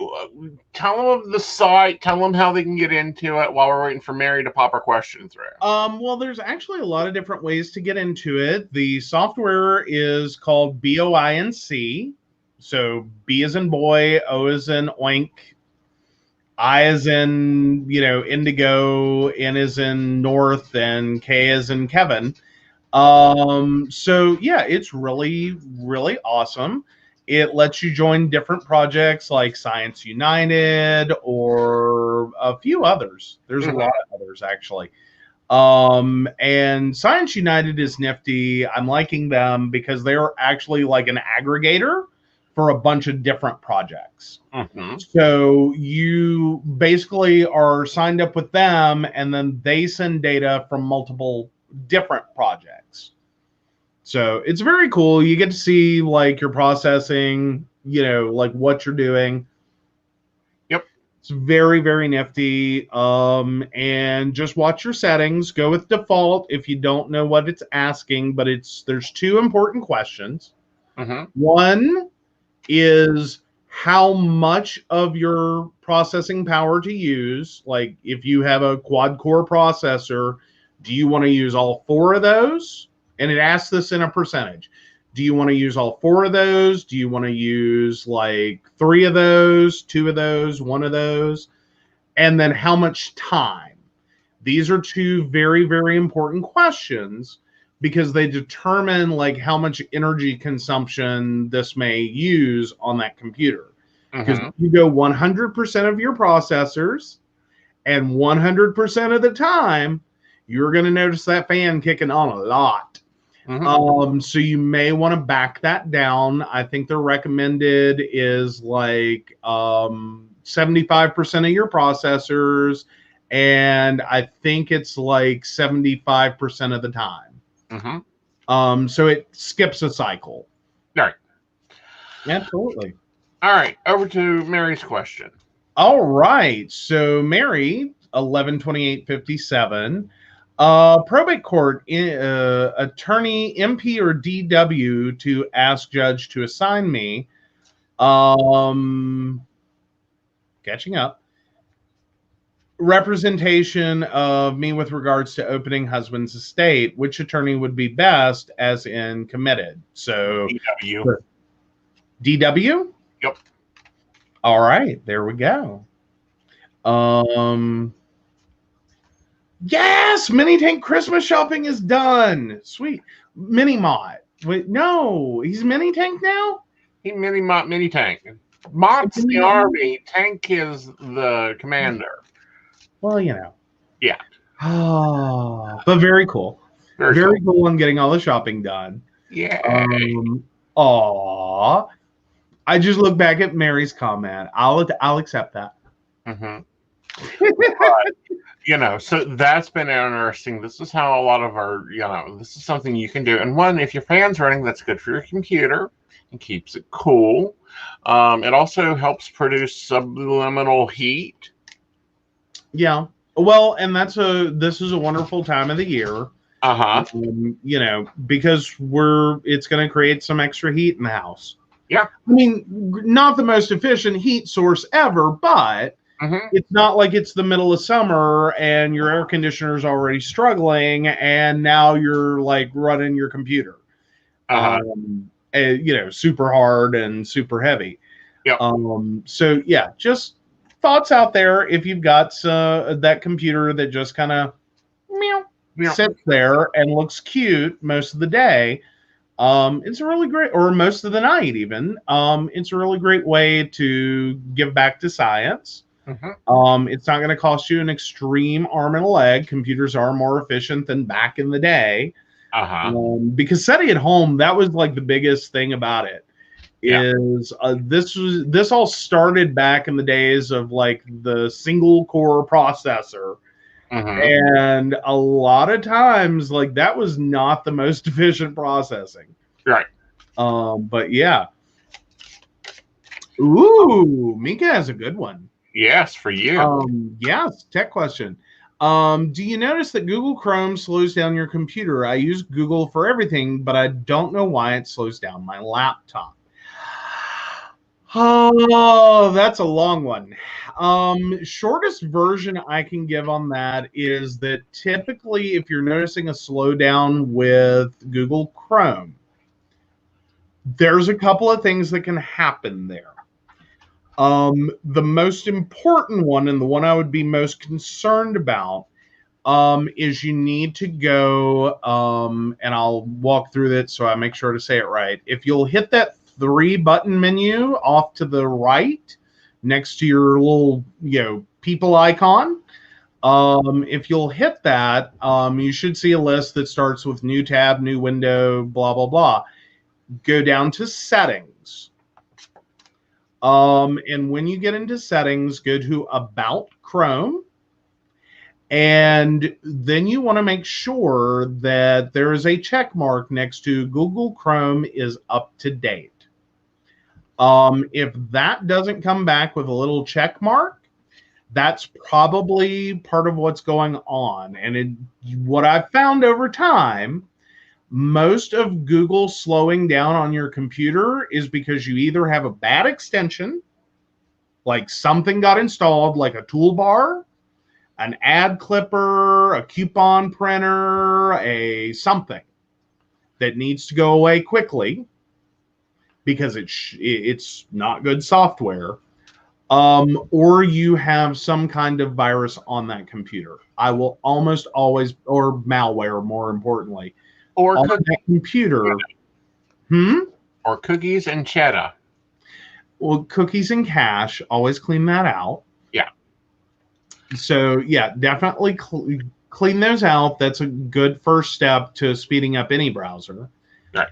tell them of the site. Tell them how they can get into it while we're waiting for Mary to pop her question through. Well, there's actually a lot of different ways to get into it. The software is called BOINC. So B as in boy, O as in oink, I as in, indigo, N as in north, and K as in Kevin. So yeah, it's really, really awesome. It lets you join different projects like Science United or a few others. There's a lot of others, actually. And Science United is nifty. I'm liking them because they're actually like an aggregator for a bunch of different projects. So you basically are signed up with them, and then they send data from multiple different projects. So it's very cool. You get to see like your processing, like what you're doing. Yep. It's very, very nifty. And just watch your settings. Go with default if you don't know what it's asking, but there's two important questions. One is how much of your processing power to use. Like if you have a quad core processor, do you want to use all 4 of those? And it asks this in a percentage. Do you want to use all 4 of those? Do you want to use like 3 of those, 2 of those, 1 of those? And then how much time? These are 2 very, very important questions because they determine like how much energy consumption this may use on that computer. Because if you go 100% of your processors and 100% of the time, you're going to notice that fan kicking on a lot. So you may want to back that down. I think the recommended is like 75% of your processors, and I think it's like 75% of the time. So it skips a cycle. All right. Absolutely. All right. Over to Mary's question. All right. So Mary, 11/28/57. Probate court, attorney, MP, or DW to ask judge to assign me. Catching up. Representation of me with regards to opening husband's estate. Which attorney would be best, as in committed? So DW. DW? Yep. All right, there we go. Yes, Mini Tank Christmas shopping is done. Sweet. Mini Mott. Wait, no, he's Mini Tank now? He Mini Tank. Mott's the army, Tank is the commander. Well, you know. Yeah. Oh, but very cool. Very cool on getting all the shopping done. Yeah. Aw. I just look back at Mary's comment. I'll accept that. Mm-hmm. But, you know, so that's been interesting. This is how a lot of our, you know, this is something you can do. And one, if your fan's running, that's good for your computer and keeps it cool. It also helps produce subliminal heat. Yeah. Well, and this is a wonderful time of the year. You know, because it's going to create some extra heat in the house. Yeah. I mean, not the most efficient heat source ever, but it's not like it's the middle of summer and your air conditioner is already struggling and now you're like running your computer. You know, super hard and super heavy. Yeah. So yeah, just thoughts out there. If you've got that computer that just kind of sits there and looks cute most of the day, it's a really great, or most of the night even. It's a really great way to give back to science. It's not going to cost you an extreme arm and a leg. Computers are more efficient than back in the day. Because SETI at home, that was like the biggest thing about it. This all started back in the days of like the single core processor. And a lot of times, like, that was not the most efficient processing. Right. But yeah. Ooh, Mika has a good one. Yes, for you. Yes, tech question. Do you notice that Google Chrome slows down your computer? I use Google for everything, but I don't know why it slows down my laptop. Oh, that's a long one. Shortest version I can give on that is that typically if you're noticing a slowdown with Google Chrome, there's a couple of things that can happen there. The most important one, and the one I would be most concerned about, is you need to go, and I'll walk through that so I make sure to say it right. If you'll hit that 3-button menu off to the right next to your little, people icon, if you'll hit that, you should see a list that starts with new tab, new window, blah, blah, blah. Go down to settings. And when you get into settings, go to About Chrome. And then you want to make sure that there is a check mark next to Google Chrome is up to date. If that doesn't come back with a little check mark, that's probably part of what's going on. And what I've found over time, most of Google slowing down on your computer is because you either have a bad extension, like something got installed, like a toolbar, an ad clipper, a coupon printer, a something that needs to go away quickly because it's not good software, or you have some kind of virus on that computer. I will almost always, or malware, more importantly, or on that computer. Or cookies and cheddar. Well, cookies and cache, always clean that out. Yeah. So, yeah, definitely clean those out. That's a good first step to speeding up any browser. Right.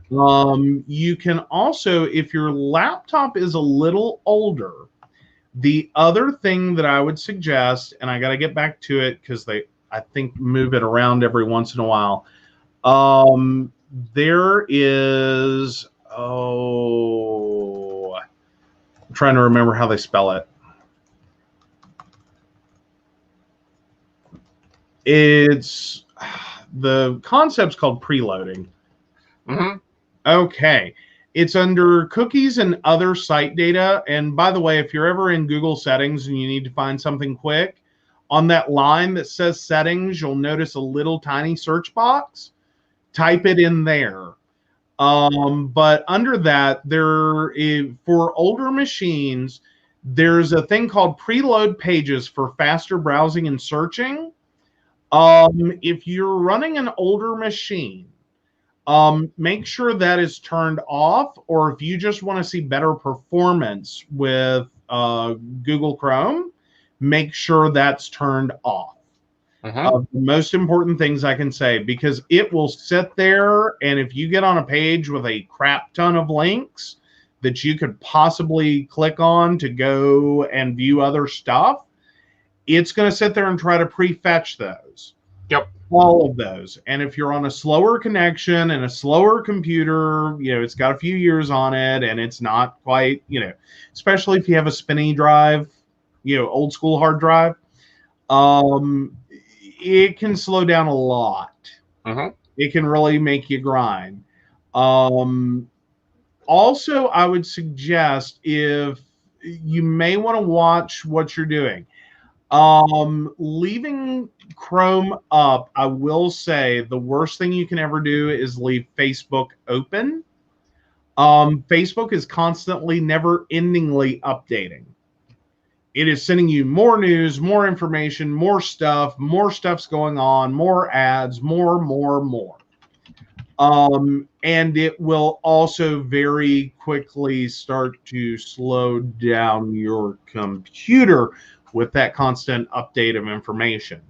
You can also, if your laptop is a little older, the other thing that I would suggest, and I got to get back to it because I think, move it around every once in a while. There is, I'm trying to remember how they spell it. It's the concept's called preloading. Mm-hmm. Okay. It's under cookies and other site data. And by the way, if you're ever in Google settings and you need to find something quick, on that line that says settings, you'll notice a little tiny search box. Type it in there. But under that, for older machines, there's a thing called preload pages for faster browsing and searching. If you're running an older machine, make sure that is turned off, or if you just want to see better performance with Google Chrome, make sure that's turned off. The most important things I can say, because it will sit there, and if you get on a page with a crap ton of links that you could possibly click on to go and view other stuff, it's going to sit there and try to prefetch those. Yep. All of those. And if you're on a slower connection and a slower computer, it's got a few years on it and it's not quite, especially if you have a spinny drive, old school hard drive, it can slow down a lot. It can really make you grind. Also, I would suggest, if you may want to watch what you're doing, leaving Chrome up, I will say the worst thing you can ever do is leave Facebook open. Facebook is constantly, never endingly updating. It is sending you more news, more information, more stuff's going on, more ads, more. And it will also very quickly start to slow down your computer with that constant update of information.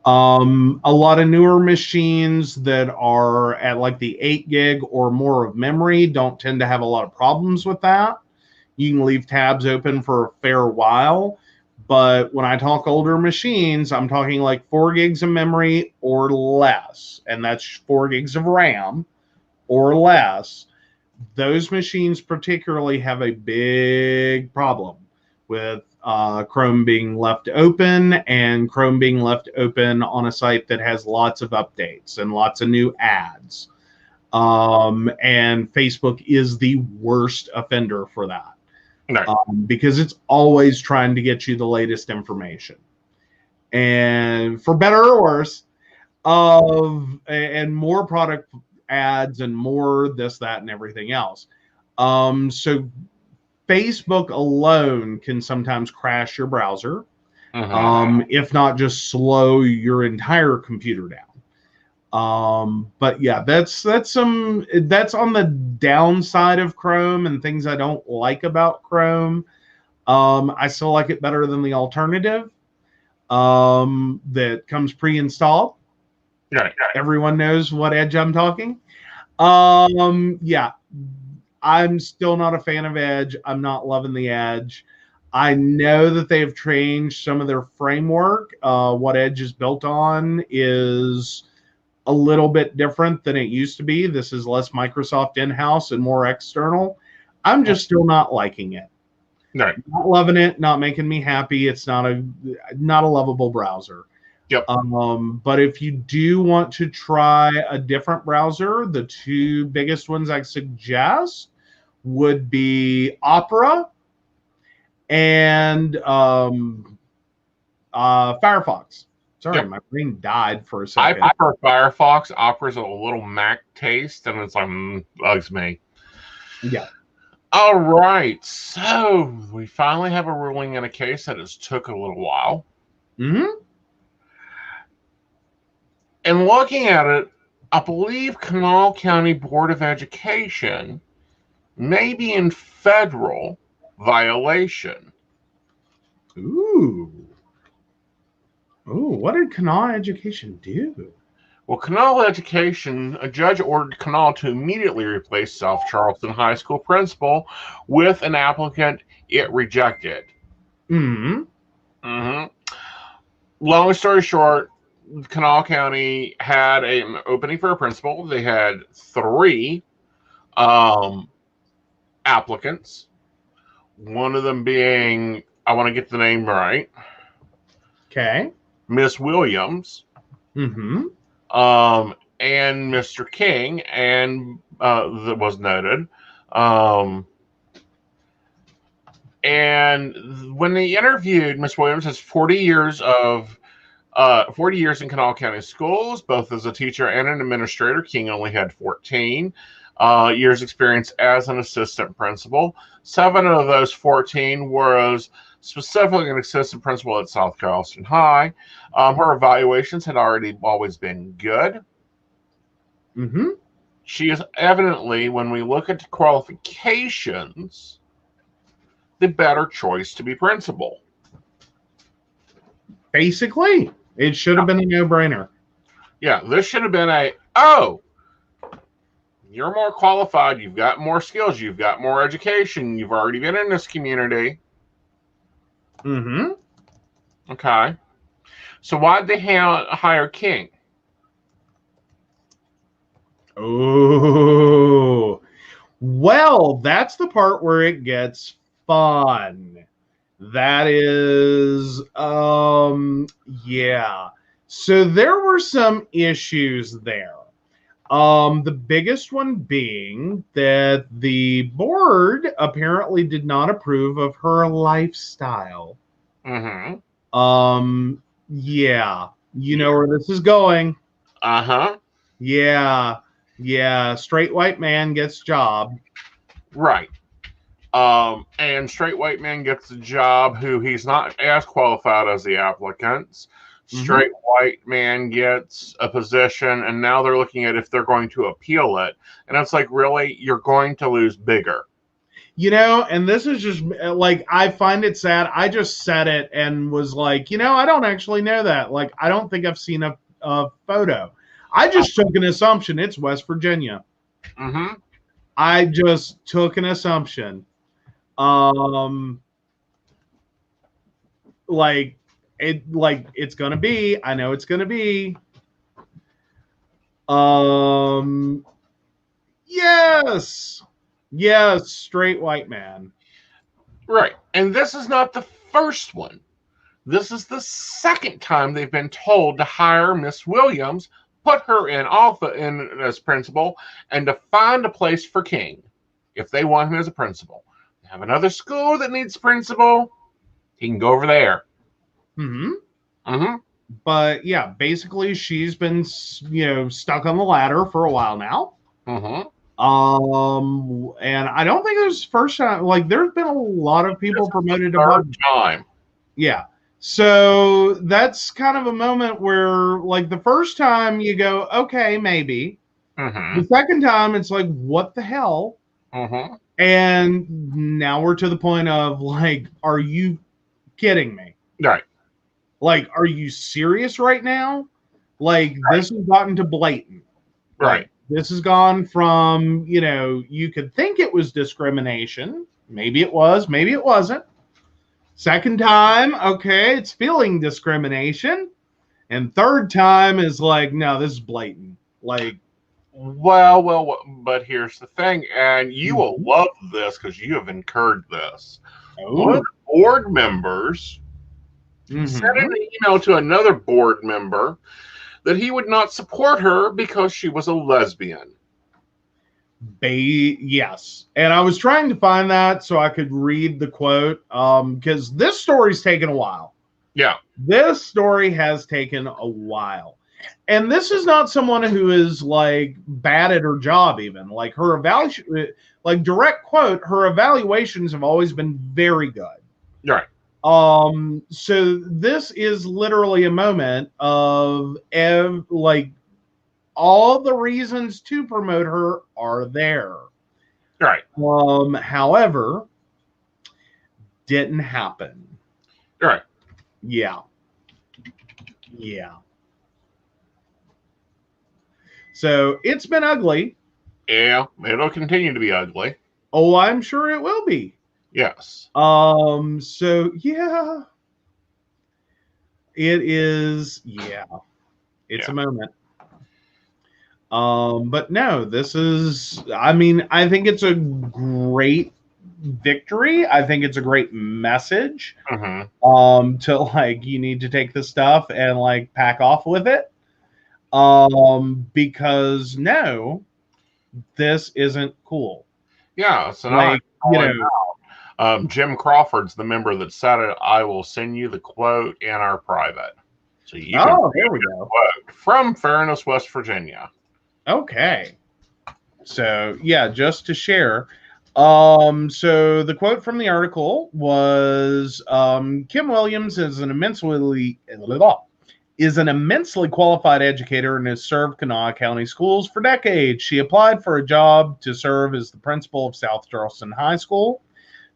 A lot of newer machines that are at like the 8 gig or more of memory don't tend to have a lot of problems with that. You can leave tabs open for a fair while. But when I talk older machines, I'm talking like 4 gigs of memory or less. And that's 4 gigs of RAM or less. Those machines particularly have a big problem with Chrome being left open, and Chrome being left open on a site that has lots of updates and lots of new ads. And Facebook is the worst offender for that. Because it's always trying to get you the latest information. And for better or worse, and more product ads and more this, that, and everything else. So Facebook alone can sometimes crash your browser, if not just slow your entire computer down. But yeah, that's on the downside of Chrome and things I don't like about Chrome. I still like it better than the alternative that comes pre-installed. Right. Everyone knows what Edge I'm talking. Yeah, I'm still not a fan of Edge. I'm not loving the Edge. I know that they have changed some of their framework. What Edge is built on is a little bit different than it used to be. This is less Microsoft in-house and more external. I'm just still not liking it. Right. Not loving it, not making me happy. It's not a lovable browser. Yep. But if you do want to try a different browser, the two biggest ones I suggest would be Opera and Firefox. Sorry, my brain died for a second. I prefer Firefox. Opera's a little Mac taste, and it's like, bugs me. Yeah. All right. So we finally have a ruling in a case that has took a little while. And looking at it, I believe Kanawha County Board of Education may be in federal violation. Ooh, what did Kanawha Education do? Well, Kanawha Education, a judge ordered Kanawha to immediately replace South Charleston High School principal with an applicant it rejected. Long story short, Kanawha County had an opening for a principal. They had 3 applicants. One of them being, I want to get the name right. Okay. Miss Williams. Mm-hmm. And Mr. King, and that was noted. Um, and when they interviewed Miss Williams, has 40 years in Kanawha County schools, both as a teacher and an administrator. King only had 14 years experience as an assistant principal. 7 of those 14 was specifically an assistant principal at South Charleston High. Her evaluations had already always been good. Mm-hmm. She is evidently, when we look at the qualifications, the better choice to be principal. Basically, it should have been a no-brainer. Yeah, this should have been oh, you're more qualified, you've got more skills, you've got more education, you've already been in this community. Mm-hmm. Okay. So why'd they hire King? Oh, well, that's the part where it gets fun. That is, yeah. So there were some issues there. The biggest one being that the board apparently did not approve of her lifestyle. Mm-hmm. Yeah. You know where this is going. Uh-huh. Yeah. Yeah. Straight white man gets job. Right. And straight white man gets a job who he's not as qualified as the applicants. Straight white man gets a position, and now they're looking at if they're going to appeal it. And it's like, really? You're going to lose bigger. You know, and this is just like, I find it sad. I just said it and was like, you know, I don't actually know that. Like, I don't think I've seen a photo. I just took an assumption it's West Virginia. Mm-hmm. I just took an assumption. Like it's gonna be. I know it's gonna be. Yes, yes, straight white man. Right. And this is not the first one. This is the second time they've been told to hire Miss Williams, put her in as principal, and to find a place for King if they want him as a principal. They have another school that needs principal. He can go over there. Mm-hmm. Mm-hmm. But yeah, basically she's been, you know, stuck on the ladder for a while now. Mm-hmm. And I don't think it was first time. Like, there's been a lot of people promoted above time. Yeah. So that's kind of a moment where, like, the first time you go, okay, maybe. Mm-hmm. The second time, it's like, what the hell? Mm-hmm. And now we're to the point of, like, are you kidding me? Right. Like, are you serious right now? Like, this has gotten to blatant. Right. Like, this has gone from, you know, you could think it was discrimination. Maybe it was, maybe it wasn't. Second time, okay, it's feeling discrimination. And third time is like, no, this is blatant. Like, well, but here's the thing, and you will love this because you have incurred this. One of the board members sent an email to another board member that he would not support her because she was a lesbian. Yes. And I was trying to find that so I could read the quote, because this story's taken a while. Yeah. This story has taken a while. And this is not someone who is like bad at her job, even. Like, her evaluation, like, direct quote, her evaluations have always been very good. Right. So this is literally a moment of like, all the reasons to promote her are there. Right. However, didn't happen. Right. Yeah. Yeah. So it's been ugly. Yeah, it'll continue to be ugly. Oh, I'm sure it will be. Yes. So yeah. It is, yeah. It's a moment. But no, this is, I mean, I think it's a great victory. I think it's a great message. Mm-hmm. To, like, you need to take this stuff and, like, pack off with it. Because no, this isn't cool. Yeah, so now I Like, you call him know, out. Jim Crawford's the member that said it. I will send you the quote in our private. So you can oh, read there we the go. quote from Fairness, West Virginia. Okay. So, yeah, just to share. So the quote from the article was Kim Williams is an immensely qualified educator and has served Kanawha County schools for decades. She applied for a job to serve as the principal of South Charleston High School.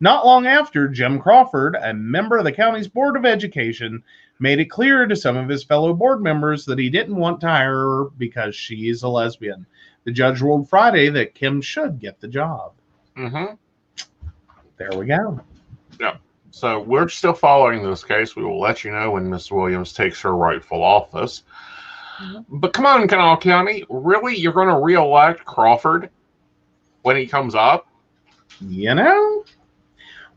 Not long after, Jim Crawford, a member of the county's Board of Education, made it clear to some of his fellow board members that he didn't want to hire her because she's a lesbian. The judge ruled Friday that Kim should get the job. Mm-hmm. There we go. Yeah. So we're still following this case. We will let you know when Miss Williams takes her rightful office. But come on, Kanawha County. Really? You're going to re-elect Crawford when he comes up? You know?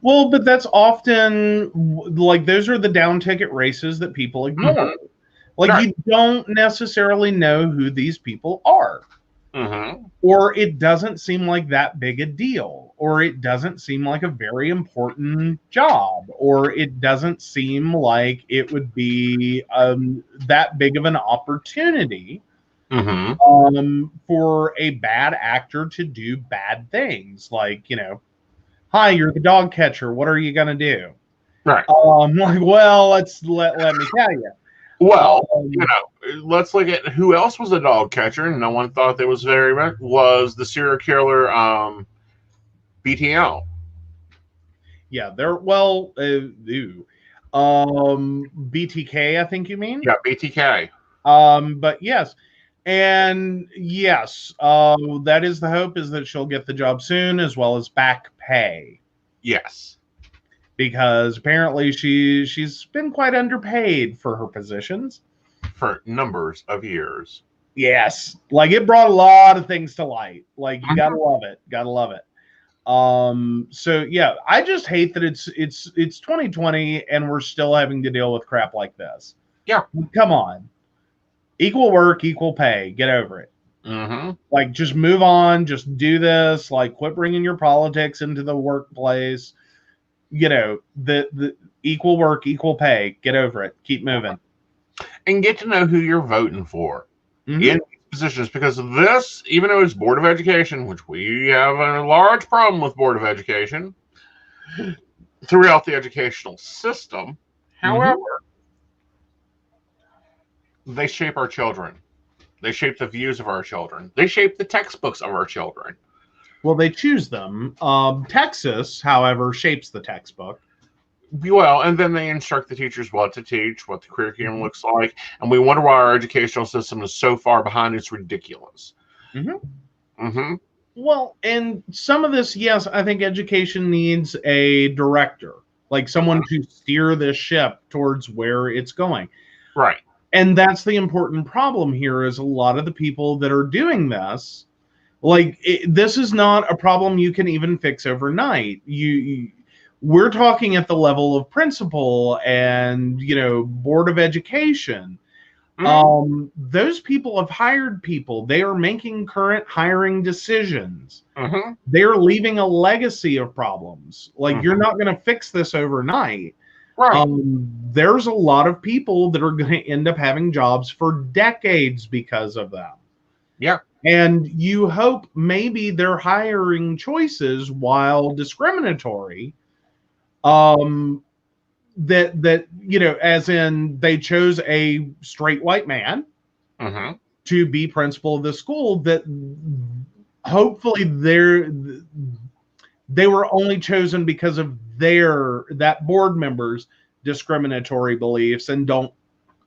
Well, but that's often, like, those are the down ticket races that people ignore. Mm-hmm. Like, Right. you don't necessarily know who these people are. Mm-hmm. Or it doesn't seem like that big a deal. Or it doesn't seem like a very important job. Or it doesn't seem like it would be that big of an opportunity for a bad actor to do bad things. Like, you know, hi, you're the dog catcher. What are you going to do? Right. Like, well, let me tell you. Well, you know, let's look at who else was a dog catcher, and no one thought that was very much, was the serial killer BTL. Yeah, they're BTK, I think you mean. Yeah, BTK. But yes, and yes, that is the hope, is that she'll get the job soon, as well as back pay. Yes. Because apparently she's been quite underpaid for her positions. For numbers of years. Yes. Like, it brought a lot of things to light. Like, you gotta love it. Gotta love it. So yeah, I just hate that it's 2020 and we're still having to deal with crap like this. Yeah. Come on. Equal work, equal pay. Get over it. Mm-hmm. Like, just move on. Just do this. Like, quit bringing your politics into the workplace. You know, the equal work, equal pay. Get over it. Keep moving. And get to know who you're voting for in these positions, because this, even though it's Board of Education, which we have a large problem with Board of Education throughout the educational system, however, they shape our children. They shape the views of our children. They shape the textbooks of our children. Well, they choose them. Texas, however, shapes the textbook. Well, and then they instruct the teachers what to teach, what the curriculum looks like, and we wonder why our educational system is so far behind. It's ridiculous. Well, and some of this, yes, I think education needs a director, like someone to steer this ship towards where it's going. Right. And that's the important problem here, is a lot of the people that are doing this, like, this is not a problem you can even fix overnight. We're talking at the level of principal and, you know, Board of Education. Those people have hired people. They are making current hiring decisions. They're leaving a legacy of problems. Like, you're not going to fix this overnight. Right. There's a lot of people that are going to end up having jobs for decades because of them. Yeah. And you hope maybe their hiring choices, while discriminatory, that you know, as in they chose a straight white man to be principal of the school, that hopefully they were only chosen because of that board member's discriminatory beliefs, and don't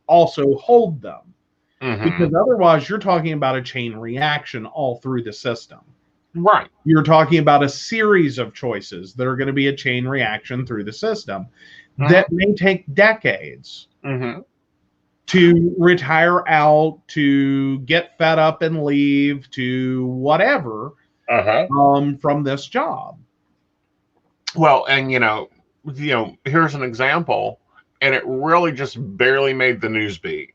also hold them. Because otherwise you're talking about a chain reaction all through the system. Right. You're talking about a series of choices that are going to be a chain reaction through the system that may take decades to retire out, to get fed up and leave, to whatever from this job. Well, and you know, here's an example, and it really just barely made the news beat.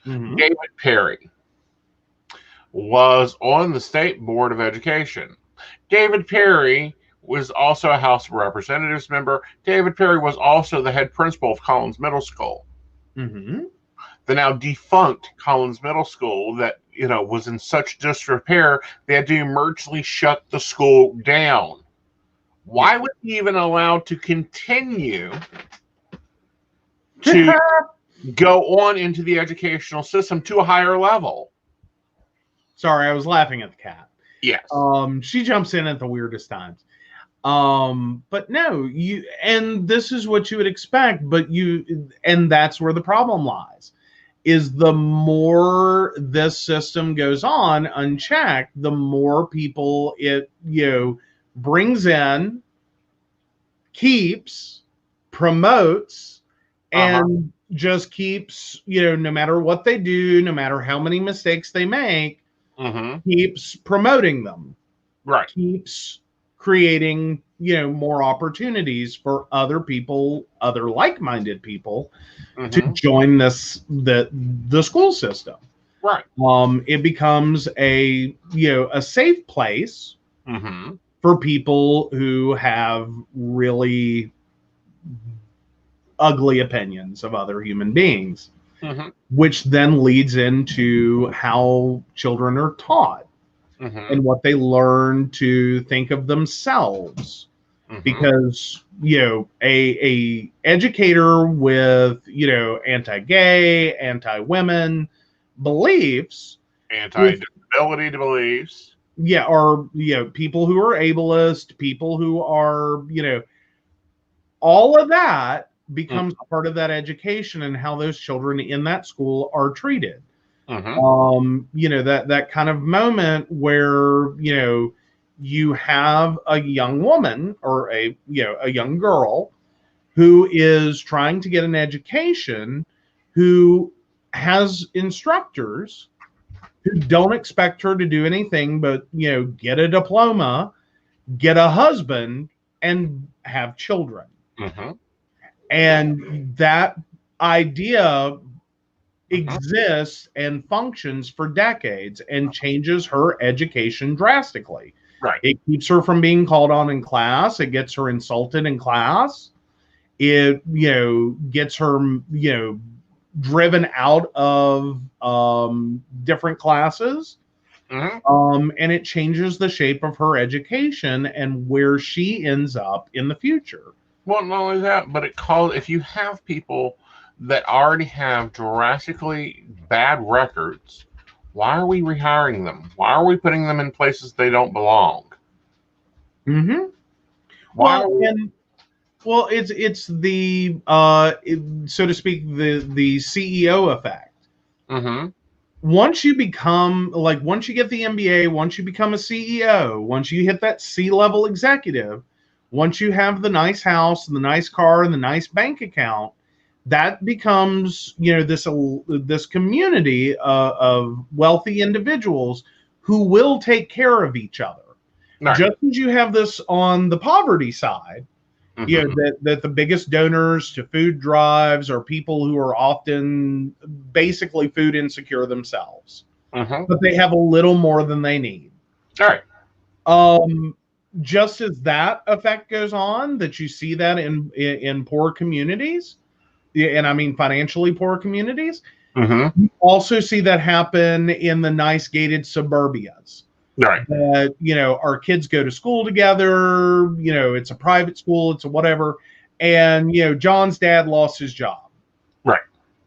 David Perry. was on the State Board of Education. David Perry was also a House of Representatives member. David Perry was also the head principal of Collins Middle School. Mm-hmm. The now defunct Collins Middle School that, was in such disrepair, they had to emergency shut the school down. Why was he even allowed to continue to go on into the educational system to a higher level? Sorry, I was laughing at the cat. Yes. She jumps in at the weirdest times. But no, and this is what you would expect, and that's where the problem lies, is the more this system goes on unchecked, the more people it, brings in, keeps, promotes, and just keeps, no matter what they do, no matter how many mistakes they make, keeps promoting them. Right. Keeps creating, more opportunities for other people, other like-minded people, to join the school system. Right. It becomes a safe place for people who have really ugly opinions of other human beings, which then leads into how children are taught and what they learn to think of themselves. Because, a educator with, anti-gay, anti-women beliefs, anti-disability beliefs, or, people who are ableist, people who are, all of that becomes part of that education and how those children in that school are treated. That kind of moment where, you have a young woman or a young girl who is trying to get an education, who has instructors who don't expect her to do anything but, get a diploma, get a husband, and have children. And that idea exists and functions for decades and changes her education drastically. Right. It keeps her from being called on in class. It gets her insulted in class. It, gets her, driven out of different classes. And it changes the shape of her education and where she ends up in the future. Well, not only that, but if you have people that already have drastically bad records, why are we rehiring them? Why are we putting them in places they don't belong? Well, it's the so to speak, the CEO effect. Once you become, once you get the MBA, once you become a CEO, once you hit that C-level executive, once you have the nice house and the nice car and the nice bank account, that becomes, this community of wealthy individuals who will take care of each other. Right. Just as you have this on the poverty side, that the biggest donors to food drives are people who are often basically food insecure themselves, but they have a little more than they need. All right. Just as that effect goes on, that you see that in poor communities, and I mean financially poor communities, you also see that happen in the nice gated suburbias. Right. That, our kids go to school together, it's a private school, it's a whatever. And, John's dad lost his job. Right.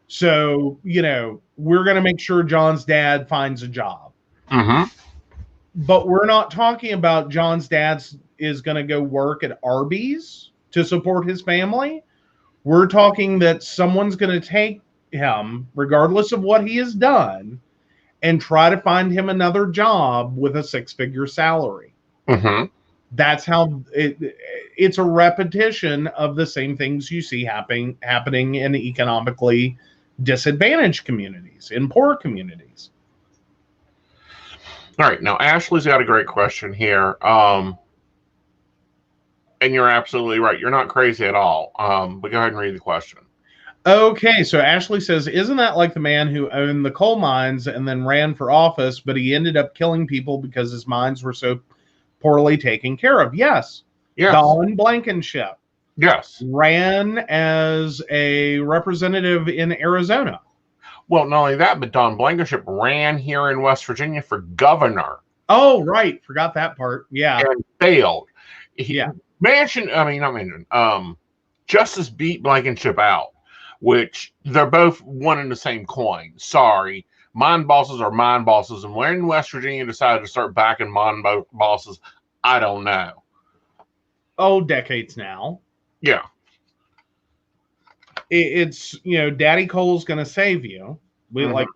So, we're going to make sure John's dad finds a job. But we're not talking about John's dad is going to go work at Arby's to support his family. We're talking that someone's going to take him, regardless of what he has done, and try to find him another job with a 6-figure salary. That's how it's a repetition of the same things you see happening in economically disadvantaged communities, in poor communities. All right. Now, Ashley's got a great question here. And you're absolutely right. You're not crazy at all. But go ahead and read the question. Okay, so Ashley says, isn't that like the man who owned the coal mines and then ran for office, but he ended up killing people because his mines were so poorly taken care of? Yes. Yes. Don Blankenship Yes. ran as a representative in Arizona. Well, not only that, but Don Blankenship ran here in West Virginia for governor. Oh, right. Forgot that part. Yeah. And failed. Yeah. Justice beat Blankenship out, which they're both one and the same coin. Sorry. Mine bosses are mine bosses. And when West Virginia decided to start backing mine bosses, I don't know. Oh, decades now. Yeah. It's, Daddy Cole's going to save you. I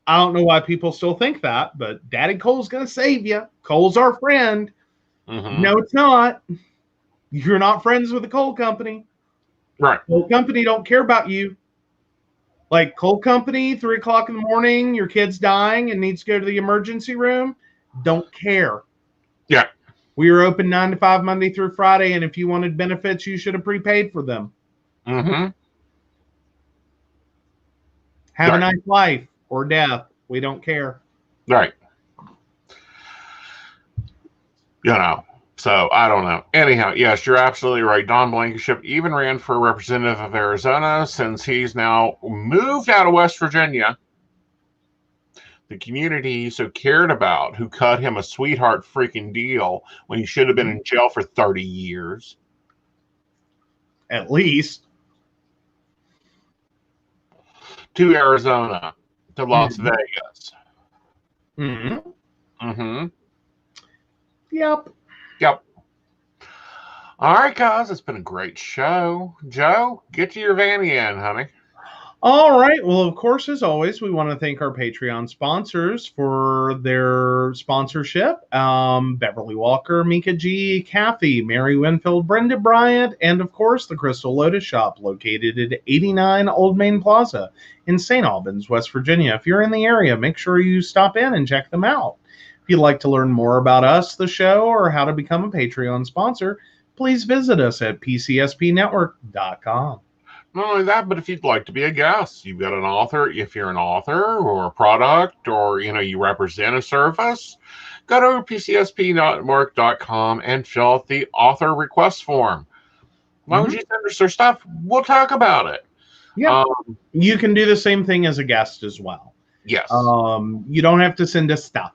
don't know why people still think that, but Daddy Cole's going to save you. Cole's our friend. Mm-hmm. No, it's not. You're not friends with the coal company. Right. Coal company don't care about you. Like coal company, 3 o'clock in the morning, your kid's dying and needs to go to the emergency room. Don't care. Yeah. We are open 9 to 5 Monday through Friday, and if you wanted benefits, you should have prepaid for them. Mm-hmm. Have a nice life or death. We don't care. Right. So I don't know. Anyhow, yes, you're absolutely right. Don Blankenship even ran for representative of Arizona since he's now moved out of West Virginia. The community he so cared about, who cut him a sweetheart freaking deal when he should have been in jail for 30 years. At least. To Arizona, to Las Vegas. Mm-hmm. Mm-hmm. Yep. All right, guys, it's been a great show. Joe, get to your Vanny in, honey. All right. Well, of course, as always, we want to thank our Patreon sponsors for their sponsorship. Beverly Walker, Mika G, Kathy, Mary Winfield, Brenda Bryant, and, of course, the Crystal Lotus Shop located at 89 Old Main Plaza in St. Albans, West Virginia. If you're in the area, make sure you stop in and check them out. If you'd like to learn more about us, the show, or how to become a Patreon sponsor, please visit us at PCSPnetwork.com. Not only that, but if you'd like to be a guest, you've got an author, if you're an author or a product or, you represent a service, go to PCSPnetwork.com and fill out the author request form. Why would you send us their stuff? We'll talk about it. Yeah. You can do the same thing as a guest as well. Yes. You don't have to send us stuff.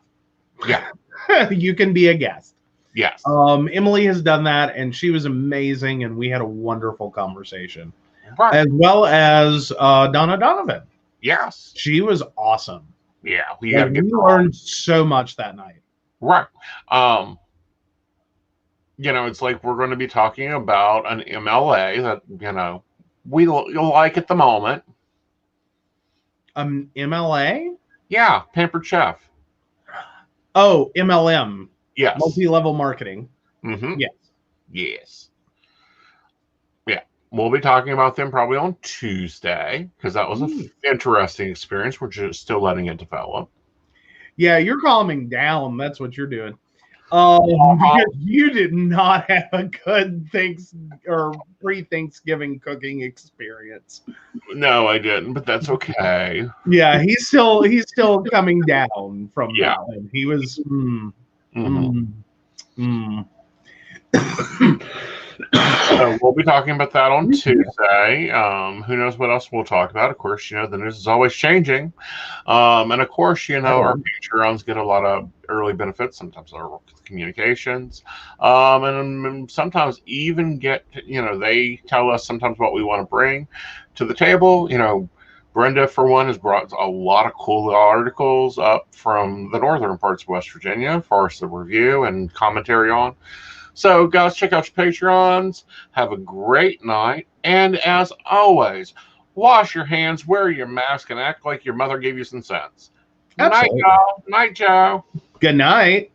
Yeah. You can be a guest. Yes. Emily has done that, and she was amazing, and we had a wonderful conversation. Right. As well as Donna Donovan. Yes. She was awesome. Yeah. We learned so much that night. Right. It's like we're going to be talking about an MLA that, you'll like at the moment. MLA? Yeah. Pampered Chef. Oh, MLM. Yes. Multi-level marketing. Mm-hmm. Yes. Yes. Yeah. We'll be talking about them probably on Tuesday because that was an interesting experience. We're just still letting it develop. Yeah, you're calming down. That's what you're doing. Because you did not have a good pre-Thanksgiving cooking experience. No, I didn't, but that's okay. Yeah, he's still coming down from that one. He was So we'll be talking about that on Tuesday. Who knows what else we'll talk about? Of course, the news is always changing. And of course, our Patreons get a lot of early benefits. Sometimes our communications. And sometimes even get, they tell us sometimes what we want to bring to the table. Brenda, for one, has brought a lot of cool articles up from the northern parts of West Virginia for us to review and commentary on. So, guys, check out your Patreons. Have a great night. And as always, wash your hands, wear your mask, and act like your mother gave you some sense. Good night, y'all. Night, Joe. Good night.